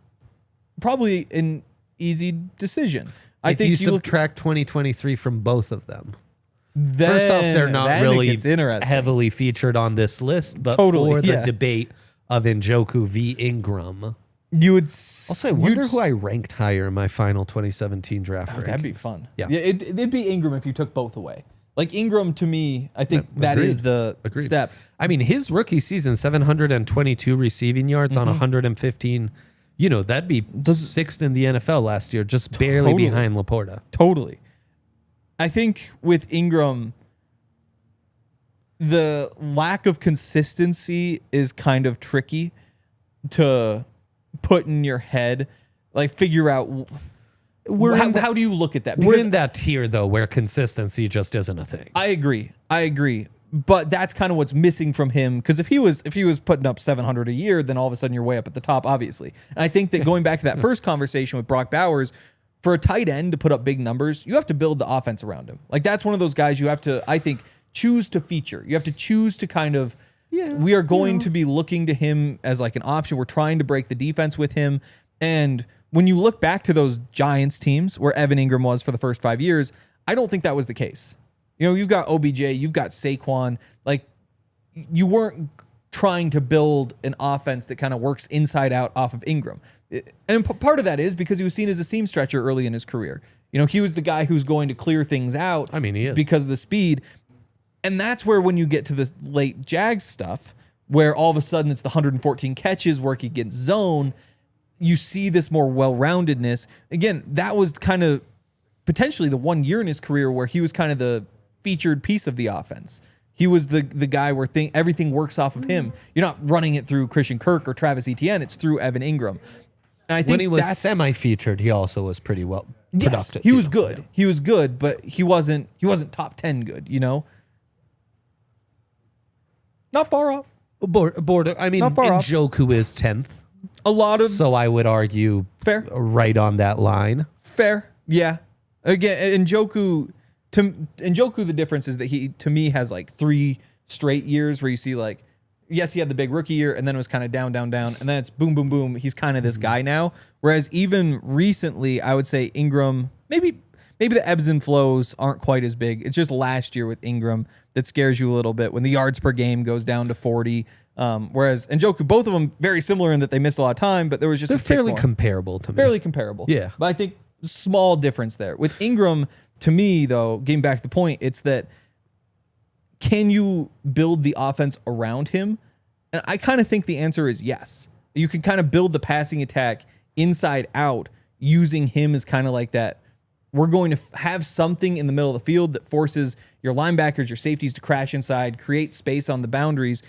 S1: probably an easy decision. I think
S2: you subtract 2023 from both of them.
S1: Then,
S2: first off, they're not really
S1: interesting.
S2: Heavily featured on this list, but for the debate of Njoku v. Engram,
S1: you would
S2: also. I wonder who I ranked higher in my final 2017 draft.
S1: That'd be fun.
S2: Yeah,
S1: it'd be Engram if you took both away. Like Engram, to me, I think that is the step.
S2: I mean, his rookie season, 722 receiving yards on 115. That'd be 6th in the NFL last year, just barely behind Laporta.
S1: Totally. I think with Engram, the lack of consistency is kind of tricky to put in your head, like figure out how do you look at that?
S2: We're
S1: Because
S2: in that tier though where consistency just isn't a thing.
S1: I agree. But that's kind of what's missing from him. Because if he was putting up 700 a year, then all of a sudden you're way up at the top, obviously. And I think that going back to that first conversation with Brock Bowers, for a tight end to put up big numbers, you have to build the offense around him. Like that's one of those guys you have to, I think, choose to feature. You have to choose to kind of, we are going to be looking to him as like an option. We're trying to break the defense with him. And when you look back to those Giants teams where Evan Engram was for the first 5 years, I don't think that was the case. You know, you've got OBJ, you've got Saquon. Like, you weren't trying to build an offense that kind of works inside out off of Engram. And part of that is because he was seen as a seam stretcher early in his career. You know, he was the guy who's going to clear things out.
S2: I mean, he is.
S1: Because of the speed. And that's where when you get to the late Jags stuff, where all of a sudden it's the 114 catches, working against zone, you see this more well-roundedness. Again, that was kind of potentially the 1 year in his career where he was kind of the featured piece of the offense. He was the guy where everything works off of him. You're not running it through Christian Kirk or Travis Etienne. It's through Evan Engram. And I think
S2: when he was semi-featured, he also was pretty well productive.
S1: Yes, he was good. Yeah. He was good, but he wasn't top 10 good, you know? Not far off.
S2: I mean, Njoku is 10th.
S1: A lot of...
S2: So I would argue
S1: fair,
S2: right on that line.
S1: Fair, yeah. Again, Njoku, the difference is that he, to me, has like 3 straight years where you see like, yes, he had the big rookie year, and then it was kind of down, and then it's boom, boom, boom. He's kind of this guy now. Whereas even recently, I would say Engram, maybe the ebbs and flows aren't quite as big. It's just last year with Engram that scares you a little bit when the yards per game goes down to 40. Whereas Njoku, both of them very similar in that they missed a lot of time, but there was just
S2: they're fairly comparable to me.
S1: Fairly comparable.
S2: Yeah.
S1: But I think small difference there. With Engram, to me, though, getting back to the point, it's that can you build the offense around him? And I kind of think the answer is yes. You can kind of build the passing attack inside out using him as kind of like that. We're going to have something in the middle of the field that forces your linebackers, your safeties to crash inside, create space on the boundaries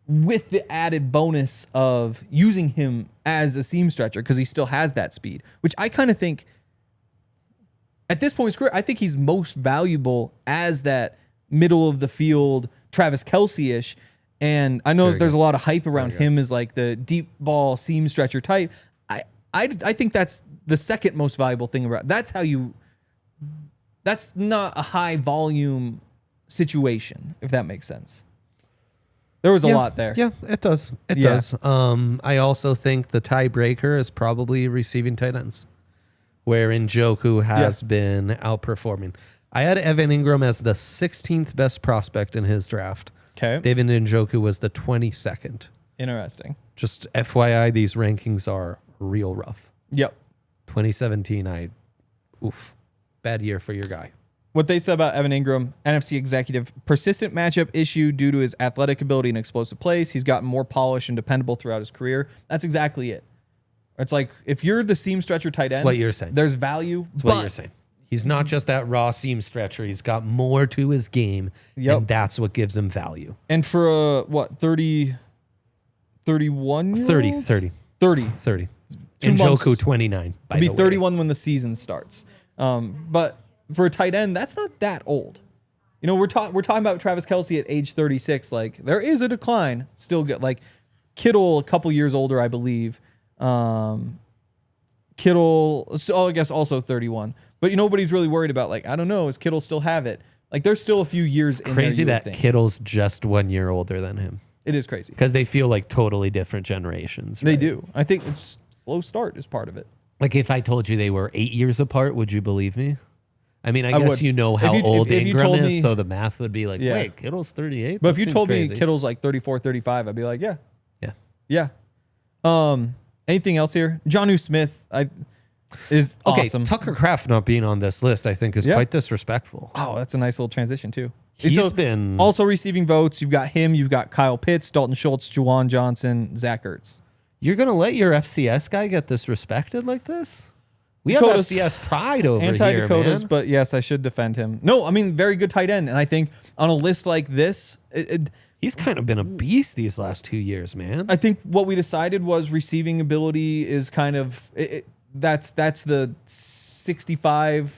S1: with the added bonus of using him as a seam stretcher because he still has that speed, which I kind of think at this point in his career, I think he's most valuable as that middle of the field Travis Kelce-ish. And I know that there's a lot of hype around him as like the deep ball seam stretcher type. I think that's the second most valuable thing about it. That's not a high volume situation, if that makes sense. There was a lot there.
S2: Yeah, it does. It does. I also think the tiebreaker is probably receiving tight ends, where Njoku has been outperforming. I had Evan Engram as the 16th best prospect in his draft.
S1: Okay.
S2: David Njoku was the 22nd.
S1: Interesting.
S2: Just FYI, these rankings are real rough.
S1: Yep.
S2: 2017, bad year for your guy.
S1: What they said about Evan Engram, NFC executive, persistent matchup issue due to his athletic ability and explosive plays. He's gotten more polished and dependable throughout his career. That's exactly it. It's like, if you're the seam stretcher tight end,
S2: that's what you're saying.
S1: There's value.
S2: That's what you're saying. He's not just that raw seam stretcher. He's got more to his game, and that's what gives him value.
S1: And for 31 year
S2: 30.
S1: 30.
S2: Njoku 29.
S1: He'll be 31 when the season starts. But for a tight end, that's not that old. You know, we're talking about Travis Kelce at age 36. Like, there is a decline. Still good. Like, Kittle, a couple years older, I believe. Kittle, I guess also 31. But nobody's really worried about, like, I don't know, does Kittle still have it? Like, there's still a few years in there.
S2: Crazy that Kittle's just 1 year older than him.
S1: It is crazy.
S2: Because they feel like totally different generations. Right?
S1: They do. I think it's slow start is part of it.
S2: Like, if I told you they were 8 years apart, would you believe me? I mean, I guess would. You know how old Engram is, so the math would be like, wait, Kittle's 38?
S1: But if you told me Kittle's like 34, 35, I'd be like, yeah. Anything else here? Jonnu Smith is awesome.
S2: Tucker Kraft not being on this list, I think, is quite disrespectful.
S1: Oh, that's a nice little transition, too.
S2: He's been...
S1: Also receiving votes, you've got him, you've got Kyle Pitts, Dalton Schultz, Juwan Johnson, Zach Ertz.
S2: You're going to let your FCS guy get disrespected like this? We have FCS pride over here,
S1: Anti-Dakotas,
S2: man.
S1: But yes, I should defend him. No, I mean, very good tight end. And I think on a list like this,
S2: He's kind of been a beast these last 2 years, man.
S1: I think what we decided was receiving ability is kind of that's the 65%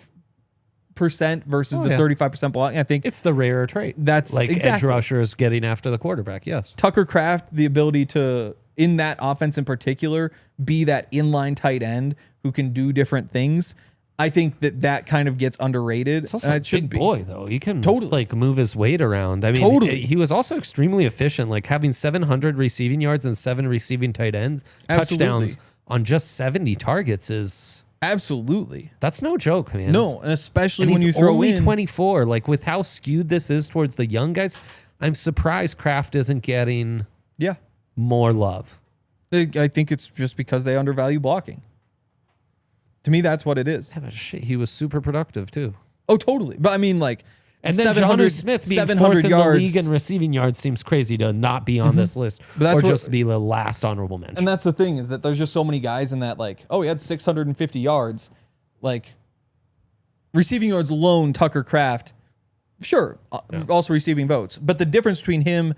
S1: versus the 35% blocking. I think
S2: it's the rarer trait.
S1: That's
S2: like
S1: exactly.
S2: edge rushers getting after the quarterback. Yes.
S1: Tucker Kraft, the ability to, in that offense in particular, be that inline tight end who can do different things. I think that kind of gets underrated.
S2: It's also a big boy, though. He can like move his weight around. I mean, he was also extremely efficient, like having 700 receiving yards and 7 receiving tight ends touchdowns on just 70 targets is
S1: absolutely.
S2: That's no joke, man.
S1: No, and especially when you throw
S2: only
S1: in
S2: 24. Like with how skewed this is towards the young guys, I'm surprised Kraft isn't getting more love.
S1: I think it's just because they undervalue blocking. To me, that's what it is.
S2: Yeah, but shit, he was super productive too.
S1: Oh, totally. But I mean, like,
S2: and then Jonnu Smith being 4th in the league in receiving yards seems crazy to not be on this list, or just be the last honorable mention.
S1: And that's the thing, is that there's just so many guys in that, like, oh, he had 650 yards. Like, receiving yards alone, Tucker Kraft, sure, also receiving votes. But the difference between him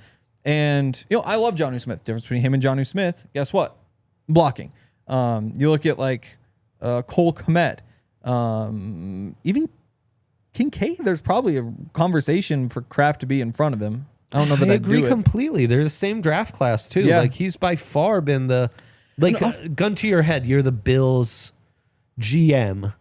S1: and, I love Jonnu Smith. The difference between him and Jonnu Smith, guess what? Blocking. You look at, like, Cole Kmet, even Kincaid, there's probably a conversation for Kraft to be in front of him. I don't know that I agree
S2: completely. They're the same draft class too. Yeah. Like he's by far been the gun to your head. You're the Bills GM,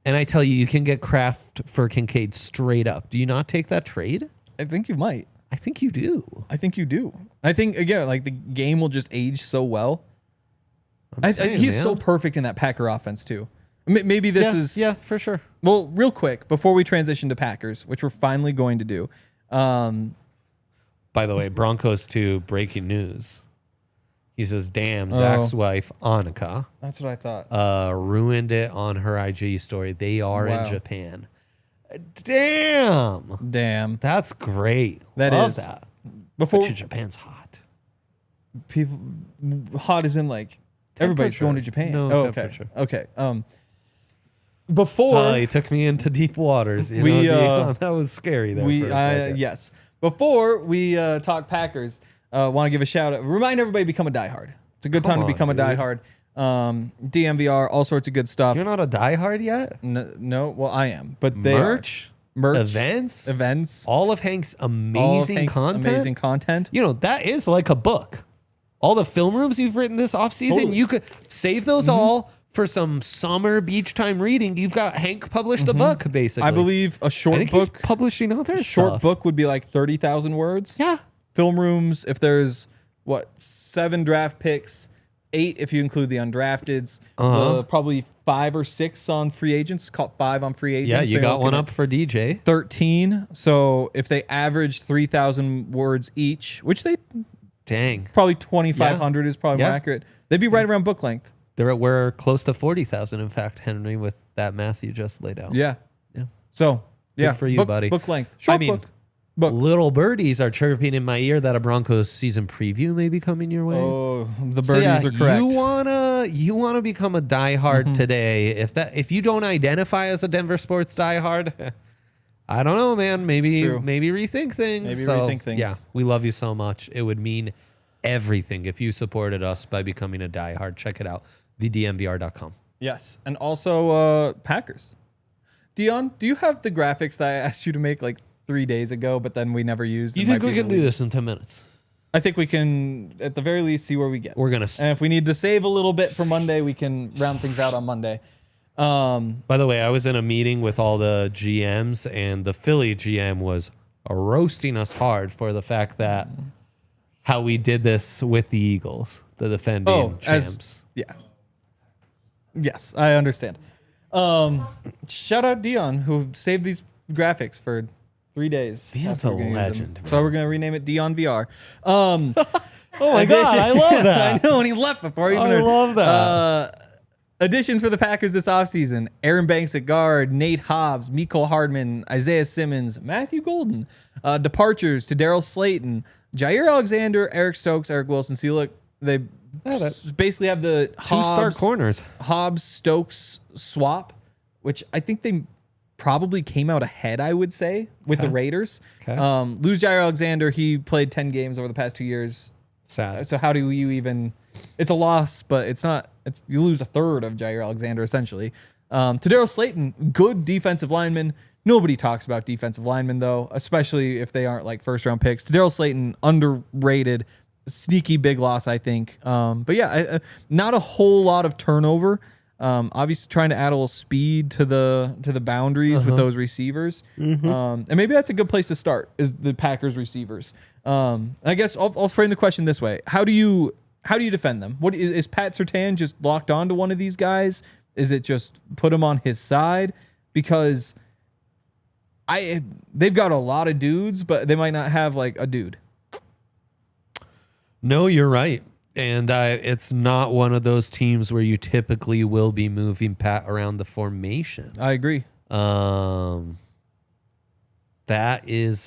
S2: and I tell you, you can get Kraft for Kincaid straight up. Do you not take that trade?
S1: I think you might.
S2: I think you do.
S1: I think you do. I think again, like the game will just age so well. He's so perfect in that Packer offense too. Maybe this is...
S2: Yeah, for sure.
S1: Well, real quick, before we transition to Packers, which we're finally going to do.
S2: By the way, Broncos 2, breaking news. He says, damn, Zach's wife, Annika.
S1: That's what I thought.
S2: Ruined it on her IG story. They are in Japan. Damn. That's great. Love that.
S1: Before
S2: Japan's hot.
S1: People... Hot as in like... Everybody's going to Japan.
S2: No
S1: temperature. Okay. Before
S2: he took me into deep waters. That was scary. There for a second.
S1: Yes. Before we talk Packers, want to give a shout out. Remind everybody to become a diehard. It's a good time to become a diehard. DNVR, all sorts of good stuff.
S2: You're not a diehard yet?
S1: No. Well, I am, but they
S2: merch, events, all of Hank's amazing content. That is like a book. All the film rooms you've written this offseason, you could save those all for some summer beach time reading. You've got Hank published a book, basically.
S1: I believe a short book.
S2: He's publishing other
S1: short book would be like 30,000 words.
S2: Yeah.
S1: Film rooms, if there's 7 draft picks, 8 if you include the undrafteds, probably 5 or 6 on free agents. Caught 5 on free agents.
S2: Yeah, you got one up for DJ.
S1: 13. So if they average 3,000 words each, which they...
S2: Dang.
S1: Probably 2,500 is probably more accurate. They'd be right around book length.
S2: We're close to 40,000, in fact, Henry, with that math you just laid out.
S1: Yeah. So,
S2: good for you, buddy.
S1: Book length. Short book.
S2: Little birdies are chirping in my ear that a Broncos season preview may be coming your way.
S1: Oh, the birdies are correct.
S2: You wanna become a diehard today. If you don't identify as a Denver sports diehard, I don't know, man. Maybe rethink things. Yeah, we love you so much. It would mean everything if you supported us by becoming a diehard. Check it out, thednvr.com.
S1: Yes, and also Packers. Dion, do you have the graphics that I asked you to make like 3 days ago, but then we never used?
S2: You think we can do this in 10 minutes?
S1: I think we can, at the very least, see where we get.
S2: And
S1: if we need to save a little bit for Monday, we can round things out on Monday.
S2: By the way, I was in a meeting with all the GMs, and the Philly GM was roasting us hard for the fact that how we did this with the Eagles, the defending champs.
S1: Yes, I understand. Shout out Dion, who saved these graphics for 3 days.
S2: Dion's a legend.
S1: So we're going to rename it Dion VR.
S2: Oh my God, I love that.
S1: I know, and he left before I even
S2: heard. Love that.
S1: Additions for the Packers this offseason: Aaron Banks at guard, Nate Hobbs, Mecole Hardman, Isaiah Simmons, Matthew Golden. Departures to Darryl Slayton, Jair Alexander, Eric Stokes, Eric Wilson. So you look, they basically have the
S2: two star corners.
S1: Hobbs Stokes swap, which I think they probably came out ahead, I would say, with the Raiders.
S2: Okay.
S1: Lose Jair Alexander. He played 10 games over the past 2 years.
S2: Sad.
S1: So how do you even... It's a loss, but it's not... You lose a third of Jair Alexander, essentially. Tadarius Slayton, good defensive lineman. Nobody talks about defensive linemen, though, especially if they aren't like first-round picks. Tadarius Slayton, underrated, sneaky big loss, I think. But yeah, not a whole lot of turnover. Obviously, trying to add a little speed to the boundaries with those receivers. And maybe that's a good place to start, is the Packers receivers. I guess I'll frame the question this way: How do you defend them? What is Pat Surtain just locked onto one of these guys? Is it just put him on his side? Because they've got a lot of dudes, but they might not have like a dude.
S2: No, you're right. And it's not one of those teams where you typically will be moving Pat around the formation.
S1: I agree.
S2: That is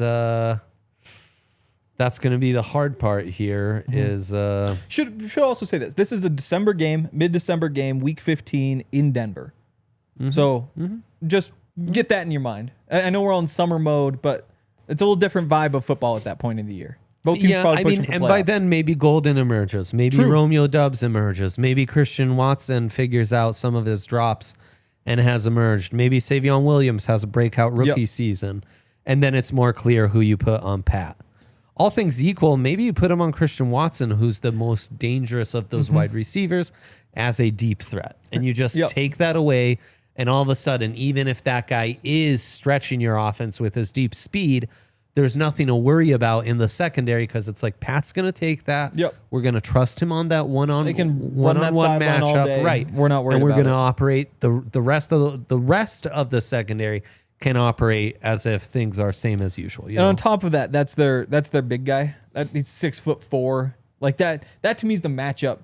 S2: that's going to be the hard part here. Is
S1: should also say this. This is the December game, mid-December game, week 15 in Denver. So just get that in your mind. I know we're all in summer mode, but it's a little different vibe of football at that point in the year. Both teams probably pushing for
S2: and
S1: playoffs.
S2: by then maybe Golden emerges, maybe Romeo Doubs emerges, maybe Christian Watson figures out some of his drops and has emerged. Maybe Savion Williams has a breakout rookie season, and then it's more clear who you put on Pat. All things equal, maybe you put him on Christian Watson, who's the most dangerous of those wide receivers, as a deep threat, and you just take that away. And all of a sudden, even if that guy is stretching your offense with his deep speed, there's nothing to worry about in the secondary because it's like Pat's going to take that. We're going to trust him on that one-on-one matchup. Right.
S1: We're not worried
S2: and we're
S1: about
S2: going to operate the rest of the secondary can operate as if things are same as usual.
S1: And on top of that, that's their big guy. He's 6'4". Like that to me is the matchup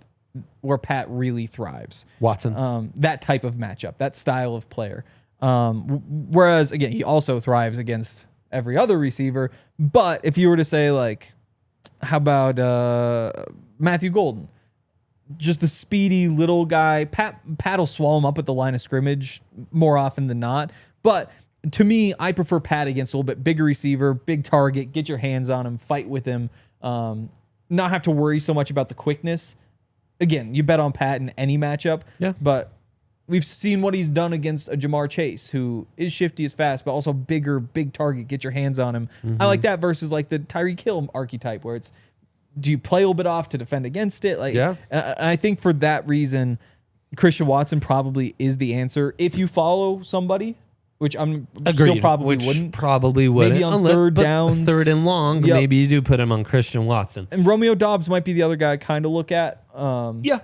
S1: where Pat really thrives.
S2: Watson.
S1: That type of matchup, that style of player. Whereas again, he also thrives against every other receiver. But if you were to say like, how about Matthew Golden? Just the speedy little guy. Pat will swallow him up at the line of scrimmage more often than not. But to me, I prefer Pat against a little bit bigger receiver, big target, get your hands on him, fight with him, not have to worry so much about the quickness. Again, you bet on Pat in any matchup, but we've seen what he's done against a Jamar Chase, who is shifty as fast, but also bigger, big target, get your hands on him. I like that versus like the Tyreek Hill archetype, where it's, do you play a little bit off to defend against it? And I think for that reason, Christian Watson probably is the answer. If you follow somebody, which I'm still probably wouldn't.
S2: Probably wouldn't.
S1: Maybe on third downs.
S2: Third and long, maybe you do put him on Christian Watson.
S1: And Romeo Doubs might be the other guy I kind of look at.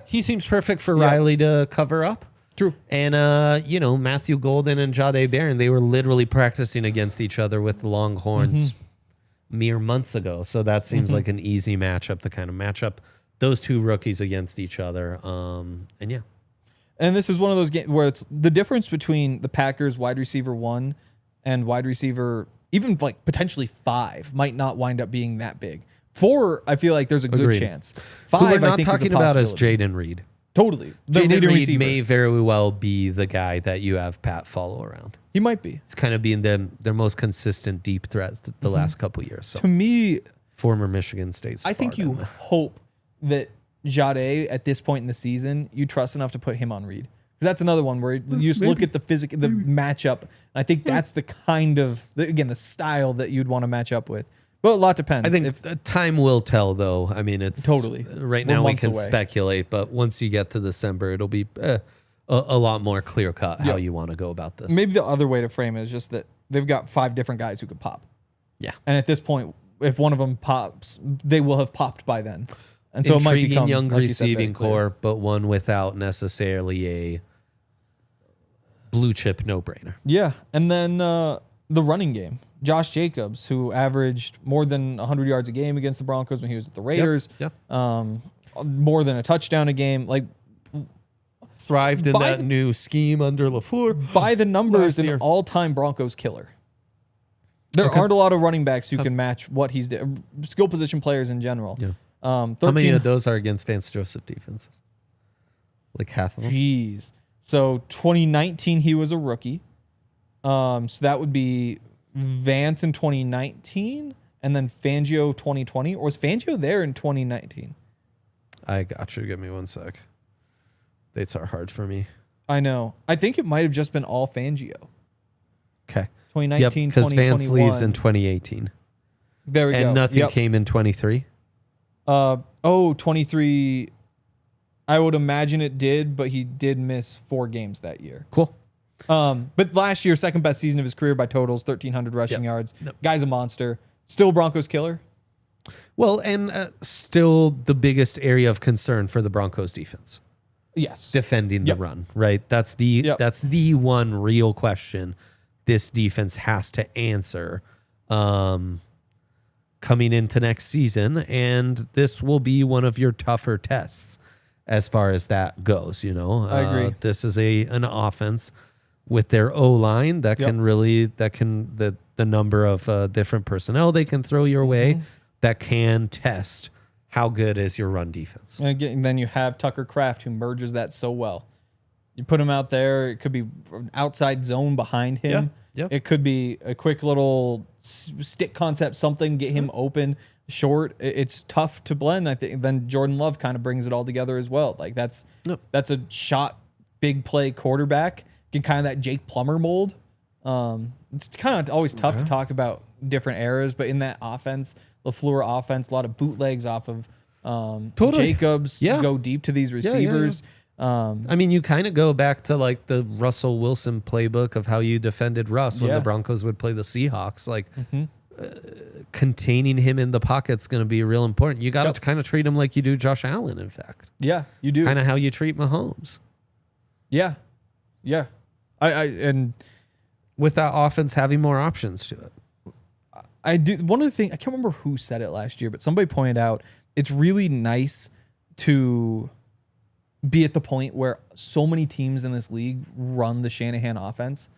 S2: He seems perfect for Riley to cover up.
S1: True.
S2: And, Matthew Golden and Jahdae Barron, they were literally practicing against each other with the Longhorns mere months ago. So that seems like an easy matchup to kind of match up those two rookies against each other.
S1: And this is one of those games where it's the difference between the Packers wide receiver 1 and wide receiver, even like potentially 5, might not wind up being that big. 4, I feel like there's a good chance. 5,
S2: Who we're
S1: I
S2: not
S1: think,
S2: talking about is Jaden Reed.
S1: Totally. The
S2: Jaden
S1: leading
S2: Reed
S1: receiver
S2: may very well be the guy that you have Pat follow around.
S1: He might be.
S2: It's kind of being their most consistent deep threats the last couple of years. So.
S1: To me,
S2: former Michigan State Spartan.
S1: I think you hope that Jahdae at this point in the season, you trust enough to put him on Reed. Because that's another one where you just look at the matchup. And I think that's the kind of, the style that you'd want to match up with. But a lot depends.
S2: I think time will tell, though. I mean, it's
S1: totally
S2: right now we can speculate, but once you get to December, it'll be a lot more clear cut how you want to go about this.
S1: Maybe the other way to frame it is just that they've got 5 different guys who could pop.
S2: Yeah.
S1: And at this point, if one of them pops, they will have popped by then. And so it might become
S2: young
S1: like
S2: receiving core, but one without necessarily a blue chip no-brainer.
S1: Yeah. And then the running game. Josh Jacobs, who averaged more than 100 yards a game against the Broncos when he was at the Raiders. More than a touchdown a game. Like,
S2: thrived in that new scheme under LaFleur.
S1: By the numbers, an all-time Broncos killer. There aren't a lot of running backs who can match what he's doing. Skill position players in general.
S2: Yeah. How many of those are against Vance Joseph defenses? Like half of them?
S1: Jeez. So 2019, he was a rookie. So that would be Vance in 2019 and then Fangio 2020. Or was Fangio there in 2019?
S2: I got you. Give me one sec. Dates are hard for me.
S1: I know. I think it might have just been all Fangio.
S2: Okay.
S1: 2019,
S2: because
S1: 2021.
S2: Vance leaves in 2018.
S1: There we go.
S2: And nothing came in 23.
S1: 23. I would imagine it did, but he did miss 4 games that year.
S2: Cool.
S1: But last year, second best season of his career by totals, 1,300 rushing yards. Guy's a monster. Still Broncos killer.
S2: Well, and still the biggest area of concern for the Broncos defense.
S1: Yes.
S2: Defending the run, right? That's the one real question this defense has to answer coming into next season, and this will be one of your tougher tests as far as that goes.
S1: I agree.
S2: This is an offense with their O-line that can really the number of different personnel they can throw your way that can test how good is your run defense.
S1: And again, then you have Tucker Kraft, who merges that so well. You put him out there, it could be an outside zone behind him. It could be a quick little stick concept, something, get him open, short. It's tough to blend. I think then Jordan Love kind of brings it all together as well. Like that's a shot, big play quarterback, get kind of that Jake Plummer mold. It's kind of always tough to talk about different eras, but in that offense, LaFleur offense, a lot of bootlegs off of Jacobs, go deep to these receivers.
S2: I mean, you kind of go back to like the Russell Wilson playbook of how you defended Russ when the Broncos would play the Seahawks. Like containing him in the pocket's going to be real important. You got to kind of treat him like you do Josh Allen, in fact.
S1: Yeah, you do.
S2: Kind of how you treat Mahomes.
S1: Yeah. And
S2: with that offense having more options to it.
S1: I do. One of the things, I can't remember who said it last year, but somebody pointed out it's really nice to be at the point where so many teams in this league run the Shanahan offense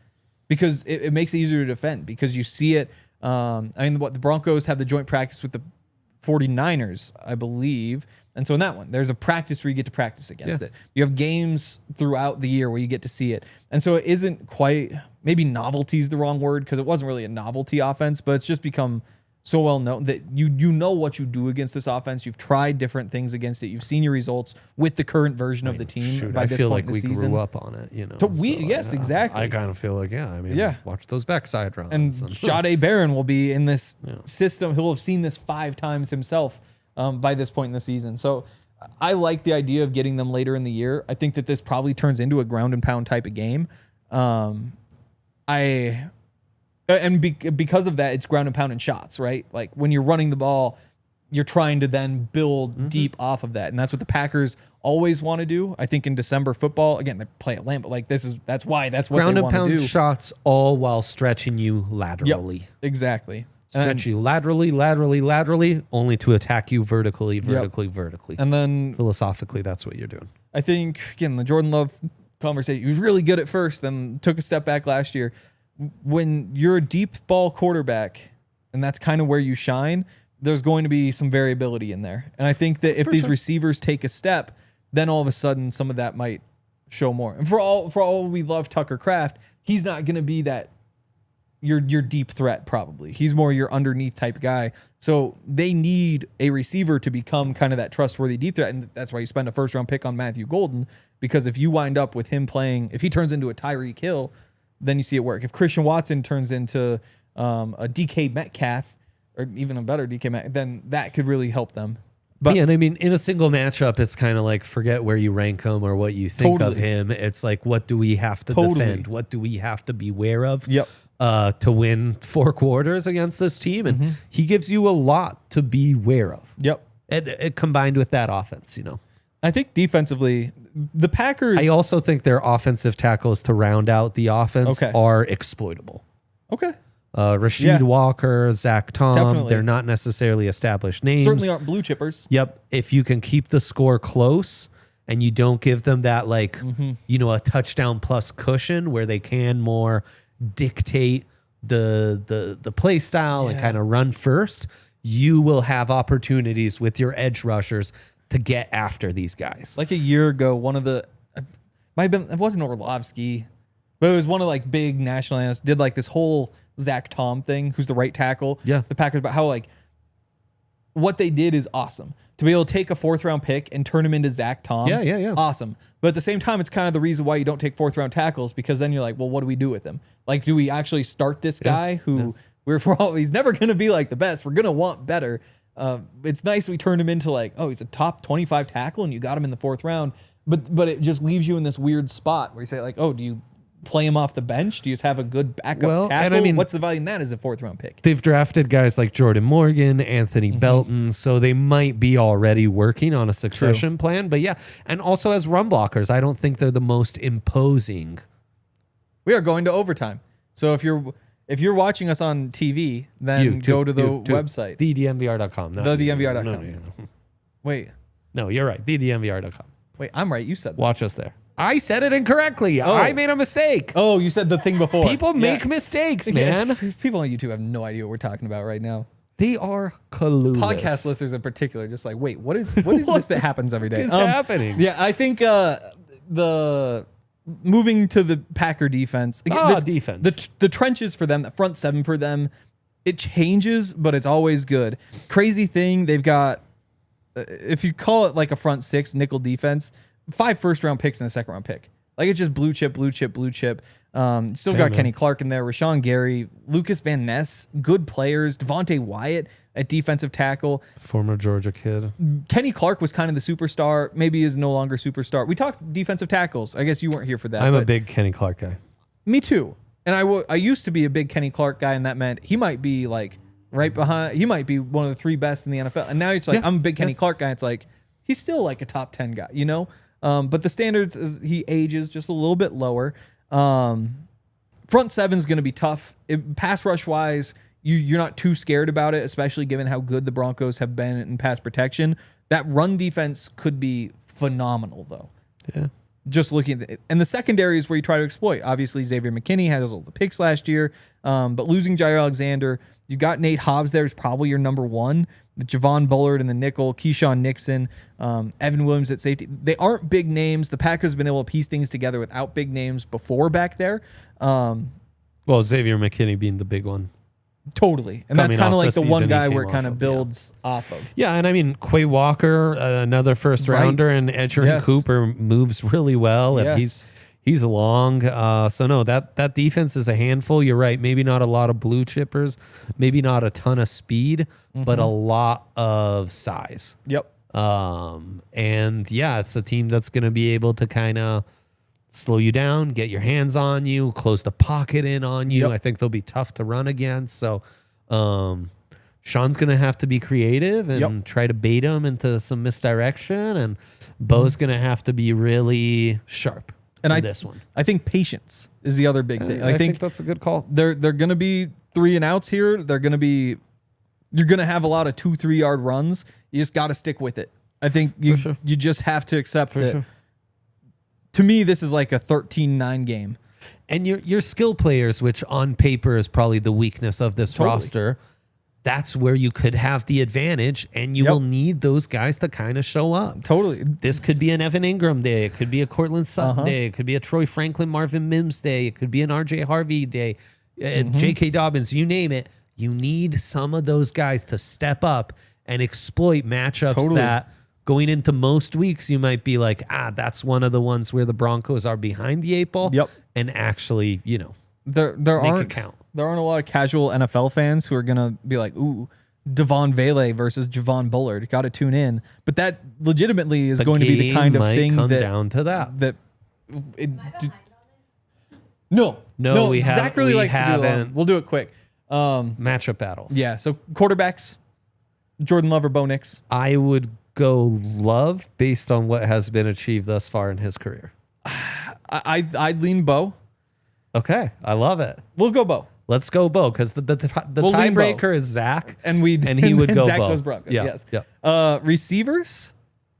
S1: because it makes it easier to defend because you see it. The Broncos have the joint practice with the 49ers, I believe. And so in that one, there's a practice where you get to practice against it. You have games throughout the year where you get to see it. And so it isn't quite, maybe novelty is the wrong word because it wasn't really a novelty offense, but it's just become so well known that you know what you do against this offense. You've tried different things against it. You've seen your results with the current version of the team by this point in the season. I feel like we grew up on it,
S2: yes,
S1: exactly.
S2: I kind of feel like, watch those backside runs.
S1: And Jahdae Barron will be in this system. He'll have seen this 5 times himself by this point in the season. So I like the idea of getting them later in the year. I think that this probably turns into a ground and pound type of game. Because of that, it's ground and pound and shots, right? Like when you're running the ball, you're trying to then build deep off of that. And that's what the Packers always want to do. I think in December football, again, they play at Lambeau, but like that's what
S2: ground
S1: they
S2: and
S1: want to do.
S2: Ground and pound shots all while stretching you laterally.
S1: Yep, exactly.
S2: Stretch you laterally, only to attack you vertically.
S1: And then
S2: philosophically, that's what you're doing.
S1: I think, again, the Jordan Love conversation, he was really good at first, then took a step back last year. When you're a deep ball quarterback, and that's kind of where you shine, there's going to be some variability in there. And I think that if these receivers take a step, then all of a sudden some of that might show more. And for all we love Tucker Kraft, he's not going to be that your deep threat probably. He's more your underneath type guy. So they need a receiver to become kind of that trustworthy deep threat. And that's why you spend a first round pick on Matthew Golden, because if you wind up with him playing, if he turns into a Tyreek Hill, then you see it work. If Christian Watson turns into a DK Metcalf or even a better DK Metcalf, then that could really help them. But
S2: and I mean, in a single matchup, it's kind of like forget where you rank him or what you think of him. It's like, what do we have to defend? What do we have to beware of? To win 4 quarters against this team, and he gives you a lot to beware of. It combined with that offense,
S1: I think defensively, the Packers.
S2: I also think their offensive tackles to round out the offense are exploitable. Rasheed Walker, Zach Tom,
S1: definitely.
S2: They're not necessarily established names.
S1: Certainly aren't blue chippers.
S2: If you can keep the score close and you don't give them that a touchdown plus cushion where they can more dictate the play style and kind of run first, you will have opportunities with your edge rushers to get after these guys.
S1: Like a year ago, one of the it wasn't Orlovsky. But it was one of like big national analysts did like this whole Zach Tom thing, who's the right tackle.
S2: Yeah.
S1: The Packers, about how like what they did is awesome. To be able to take a 4th round pick and turn him into Zach Tom.
S2: Yeah.
S1: Awesome. But at the same time, it's kind of the reason why you don't take 4th round tackles, because then you're like, well, what do we do with him? Like, do we actually start this guy who he's never going to be like the best. We're going to want better. It's nice we turned him into like, oh, he's a top 25 tackle and you got him in the 4th round. But it just leaves you in this weird spot where you say like, oh, do you play him off the bench? Do you just have a good backup tackle?
S2: And I mean,
S1: what's the value in that as a 4th round pick?
S2: They've drafted guys like Jordan Morgan, Anthony Belton, so they might be already working on a succession plan. But yeah, and also as run blockers, I don't think they're the most imposing.
S1: We are going to overtime. So if you're watching us on TV, then go to the website.
S2: DNVR.com.
S1: The DNVR.com.
S2: No.
S1: Wait.
S2: No, you're right. DNVR.com.
S1: Wait, I'm right. You said that.
S2: Watch us there. I said it incorrectly. I made a mistake.
S1: Oh, you said the thing before.
S2: People make mistakes, man.
S1: Yes. People on YouTube have no idea what we're talking about right now.
S2: They are clueless.
S1: Podcast listeners in particular, just like, wait, what is this that happens every day?
S2: What is happening?
S1: Yeah, I think the moving to the Packer defense.
S2: Defense.
S1: The trenches for them, the front 7 for them, it changes, but it's always good. Crazy thing, they've got, if you call it like a front 6 nickel defense, 5 first-round picks and a second-round pick. Like, it's just blue chip. Still got Kenny Clark in there, Rashawn Gary, Lucas Van Ness, good players, Devontae Wyatt at defensive tackle.
S2: Former Georgia kid.
S1: Kenny Clark was kind of the superstar, maybe is no longer superstar. We talked defensive tackles. I guess you weren't here for that.
S2: I'm a big Kenny Clark guy.
S1: Me too. And I used to be a big Kenny Clark guy, and that meant he might be like right behind. He might be one of the 3 best in the NFL. And now it's like, I'm a big Kenny Clark guy. It's like, he's still like a top 10 guy, you know? But the standards is he ages just a little bit lower. Front 7 is going to be tough. Pass rush wise, you're not too scared about it, especially given how good the Broncos have been in pass protection. That run defense could be phenomenal, though.
S2: Yeah.
S1: Just looking at it. And the secondary is where you try to exploit. Obviously, Xavier McKinney had all the picks last year, but losing Jair Alexander, you got Nate Hobbs there is probably your number 1. The Javon Bullard in the nickel, Keyshawn Nixon, Evan Williams at safety. They aren't big names. The Packers have been able to piece things together without big names before back there.
S2: Well, Xavier McKinney being the big one.
S1: Totally. And that's kind of like the one guy where it kind of builds off of.
S2: Yeah, and I mean, Quay Walker, another first rounder, and Edgerrin Cooper moves really well.
S1: Yes.
S2: He's long. So no, that defense is a handful. You're right. Maybe not a lot of blue chippers, maybe not a ton of speed, but a lot of size.
S1: Yep.
S2: And yeah, it's a team that's going to be able to kind of slow you down, get your hands on you, close the pocket in on you. I think they'll be tough to run against. So Sean's going to have to be creative and try to bait him into some misdirection. And Bo's going to have to be really sharp. And this one,
S1: I think patience is the other big thing.
S2: I think that's a good call.
S1: They're going to be 3 and outs here. You're going to have a lot of 2-3 yard runs. You just got to stick with it. I think you just have to accept that. Sure. To me, this is like a 13-9 game.
S2: And your skill players, which on paper is probably the weakness of this roster, that's where you could have the advantage, and you will need those guys to kind of show up.
S1: Totally.
S2: This could be an Evan Engram day. It could be a Cortland Sutton day. It could be a Troy Franklin, Marvin Mims day. It could be an RJ Harvey day. J.K. Dobbins, you name it. You need some of those guys to step up and exploit matchups that going into most weeks you might be like, that's one of the ones where the Broncos are behind the 8 ball. And actually,
S1: there aren't a lot of casual NFL fans who are gonna be like, ooh, Devon Vele versus Javon Bullard. Got to tune in. But that legitimately is going to be the kind of thing
S2: come
S1: that
S2: down to that.
S1: No,
S2: we
S1: Zach really likes to do it. We'll do it quick.
S2: Matchup battles.
S1: Yeah. So quarterbacks, Jordan Love or Bo Nix.
S2: I would go Love based on what has been achieved thus far in his career.
S1: I'd lean Bo.
S2: Okay, I love it.
S1: We'll go Bo.
S2: Let's go Bo, because the tiebreaker is Zach,
S1: and he would go Zach Bo. Goes Broncos.
S2: Yeah,
S1: yes.
S2: Yeah.
S1: Receivers.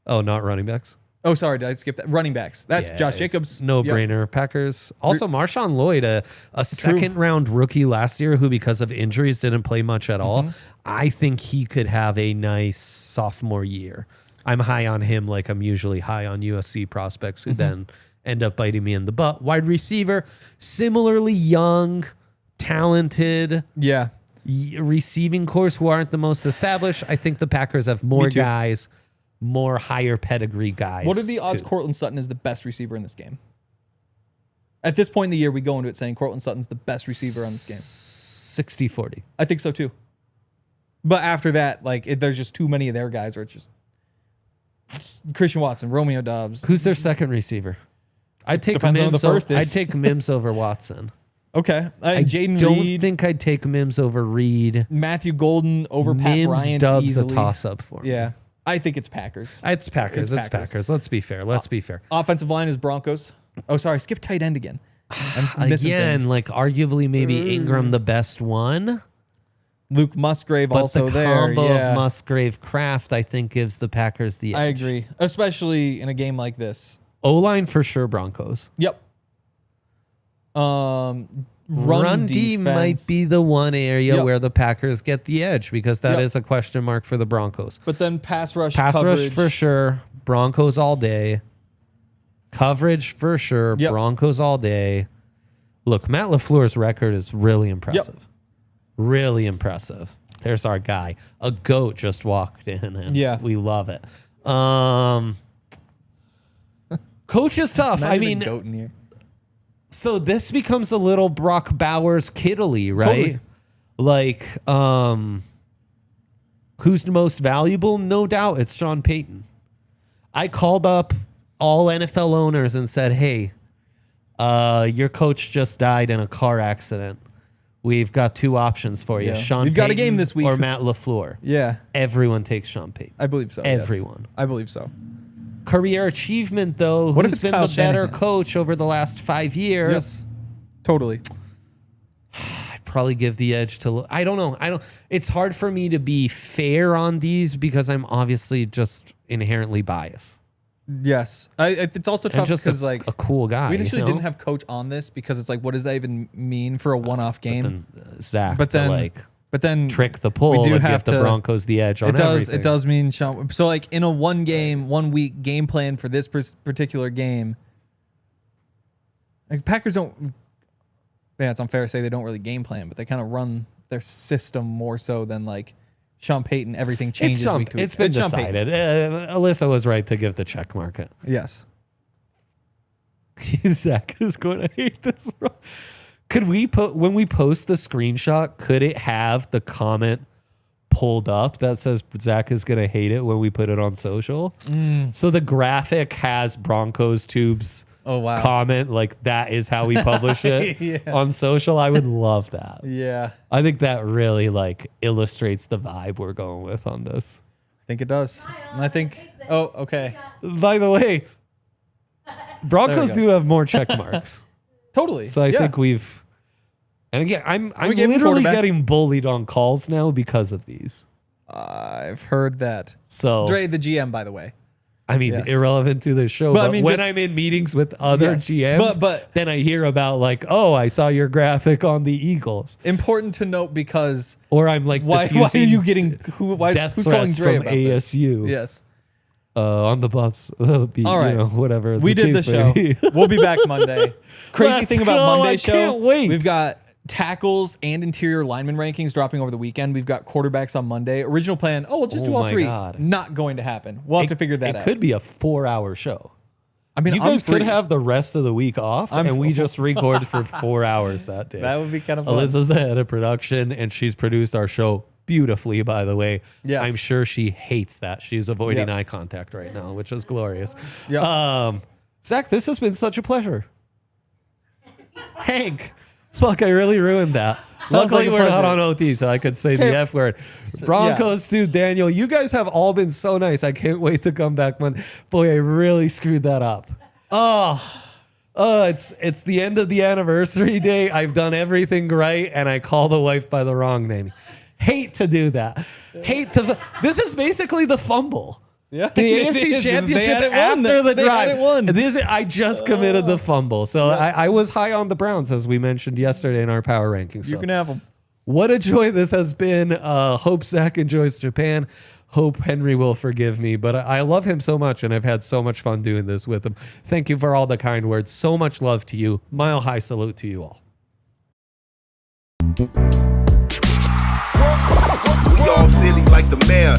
S2: Oh, not running backs.
S1: Oh, sorry, did I skip that? Running backs. That's Josh Jacobs.
S2: No brainer. Packers. Also, Marshawn Lloyd, a second round rookie last year who, because of injuries, didn't play much at all. I think he could have a nice sophomore year. I'm high on him like I'm usually high on USC prospects who then end up biting me in the butt. Wide receiver, similarly young, talented.
S1: Yeah.
S2: Receiving course who aren't the most established. I think the Packers have more guys, more higher pedigree guys.
S1: What are the odds Courtland Sutton is the best receiver in this game? At this point in the year, we go into it saying Courtland Sutton's the best receiver on this game.
S2: 60-40.
S1: I think so too. But after that, like there's just too many of their guys where it's Christian Watson, Romeo Doubs.
S2: Who's their second receiver? I'd take
S1: Depends on who the first is.
S2: I'd take Mims over Watson.
S1: Okay.
S2: I
S1: Jaden
S2: don't
S1: Reed.
S2: think I'd take Mims over Reed.
S1: Matthew Golden over Pat
S2: Mims
S1: Bryant
S2: Dubs
S1: easily.
S2: a toss-up for me.
S1: Yeah. I think it's Packers.
S2: It's Packers. It's Packers. Let's be fair.
S1: Offensive line is Broncos. Oh, sorry. Skip tight end again. I'm missing
S2: Again,
S1: things.
S2: like arguably maybe Ingram the best one.
S1: Luke Musgrave
S2: But
S1: also
S2: the
S1: there.
S2: combo
S1: Yeah.
S2: of Musgrave Kraft, I think, gives the Packers the edge.
S1: I agree. Especially in a game like this.
S2: O-line for sure, Broncos.
S1: Yep. Run
S2: D
S1: defense.
S2: might be the one area where the Packers get the edge because that is a question mark for the Broncos.
S1: But then pass rush
S2: Pass
S1: coverage.
S2: rush for sure. Broncos all day. Coverage for sure.
S1: Yep.
S2: Broncos all day. Look, Matt LaFleur's record is really impressive. Really impressive. There's our guy. A goat just walked in, and we love it. Coach is tough.
S1: Imagine
S2: I mean,
S1: a goat in here.
S2: so this becomes a little Brock Bowers Kiddly, right?
S1: Totally.
S2: Like, who's the most valuable? No doubt it's Sean Payton. I called up all NFL owners and said, hey, your coach just died in a car accident. We've got two options for you.
S1: Yeah.
S2: Sean
S1: We've
S2: Payton
S1: got a game this week.
S2: or Matt LaFleur.
S1: Yeah.
S2: Everyone takes Sean Payton.
S1: I believe so.
S2: Everyone.
S1: Yes. I believe so.
S2: Career achievement, though,
S1: What if
S2: who's
S1: it's
S2: been
S1: Kyle
S2: the better
S1: Shanahan?
S2: coach over the last 5 years?
S1: Totally.
S2: I'd probably give the edge to. I don't know. It's hard for me to be fair on these because I'm obviously just inherently biased.
S1: Yes. It's also
S2: I'm
S1: tough
S2: just
S1: because
S2: a cool guy.
S1: we initially
S2: you know?
S1: didn't have coach on this because it's like, what does that even mean for a one-off game?
S2: Zach,
S1: But then,
S2: but then
S1: then
S2: trick the pull
S1: we do
S2: and
S1: have
S2: give the
S1: to-
S2: Broncos the edge on everything.
S1: It does mean Sean. So like in a 1 week game plan for this particular game, like Packers don't. Yeah, it's unfair to say they don't really game plan, but they kind of run their system more so than like Sean Payton. Everything changes week to week.
S2: It's been
S1: Sean Payton.
S2: decided. Alyssa was right to give the check mark.
S1: Yes.
S2: Zach is going to hate this. Could we put, when we post the screenshot, could it have the comment pulled up that says Zach is going to hate it when we put it on social? So the graphic has Broncos Tubes comment, like that is how we publish it on social. I would love that.
S1: Yeah.
S2: I think that really like illustrates the vibe we're going with on this.
S1: I think it does. And I think. Oh, okay.
S2: By the way, Broncos do have more check marks.
S1: Totally.
S2: So I think we've, and again, I'm
S1: we gave him
S2: literally
S1: quarterback.
S2: getting bullied on calls now because of these.
S1: I've heard that.
S2: So
S1: Dre, the GM, by the way.
S2: I mean,
S1: Yes.
S2: irrelevant to the show,
S1: But I
S2: but
S1: mean,
S2: when
S1: just-
S2: I'm in meetings with other
S1: Yes.
S2: GMs,
S1: But-
S2: then I hear about like, oh, I saw your graphic on the Eagles,
S1: Important to note because
S2: or I'm like,
S1: why are
S2: diffusing
S1: you getting
S2: death
S1: who's calling
S2: threats
S1: Dre
S2: from
S1: about this?
S2: ASU?
S1: Yes.
S2: On the Buffs. Be,
S1: All right.
S2: you know, whatever.
S1: We did the
S2: case
S1: show.
S2: may be.
S1: We'll be back Monday. Crazy
S2: Let's
S1: thing about
S2: go.
S1: Monday
S2: I
S1: show.
S2: can't wait.
S1: We've got tackles and interior lineman rankings dropping over the weekend. We've got quarterbacks on Monday. Original plan, we'll just do all
S2: my
S1: three.
S2: God.
S1: Not going to happen. We'll have to figure that
S2: It
S1: out.
S2: could be a 4-hour show.
S1: I mean,
S2: You
S1: I'm
S2: guys could
S1: free.
S2: have the rest of the week off, and we just record for 4 hours that day.
S1: That would be kind of fun.
S2: Alyssa's the head of production, and she's produced our show beautifully, by the way.
S1: Yes.
S2: I'm sure she hates that. She's avoiding
S1: Yep.
S2: eye contact right now, which is glorious.
S1: Yep.
S2: Zach, this has been such a pleasure. Hank, fuck, I really ruined that. Luckily,
S1: like a
S2: we're not
S1: pleasure.
S2: on OT, so I could say the F word. Broncos too, Daniel. You guys have all been so nice. I can't wait to come back. Boy, I really screwed that up. It's the end of the anniversary day. I've done everything right, and I call the wife by the wrong name. Hate to do that. This is basically the fumble.
S1: Yeah.
S2: The
S1: It
S2: AFC
S1: is.
S2: Championship
S1: They had it won.
S2: after the
S1: They
S2: drive.
S1: had it won.
S2: I just committed the fumble. So I was high on the Browns, as we mentioned yesterday in our power rankings.
S1: You
S2: So
S1: can have them.
S2: What a joy this has been. Hope Zach enjoys Japan. Hope Henry will forgive me, but I love him so much, and I've had so much fun doing this with him. Thank you for all the kind words. So much love to you. Mile high salute to you all.
S3: We all silly like the mayor.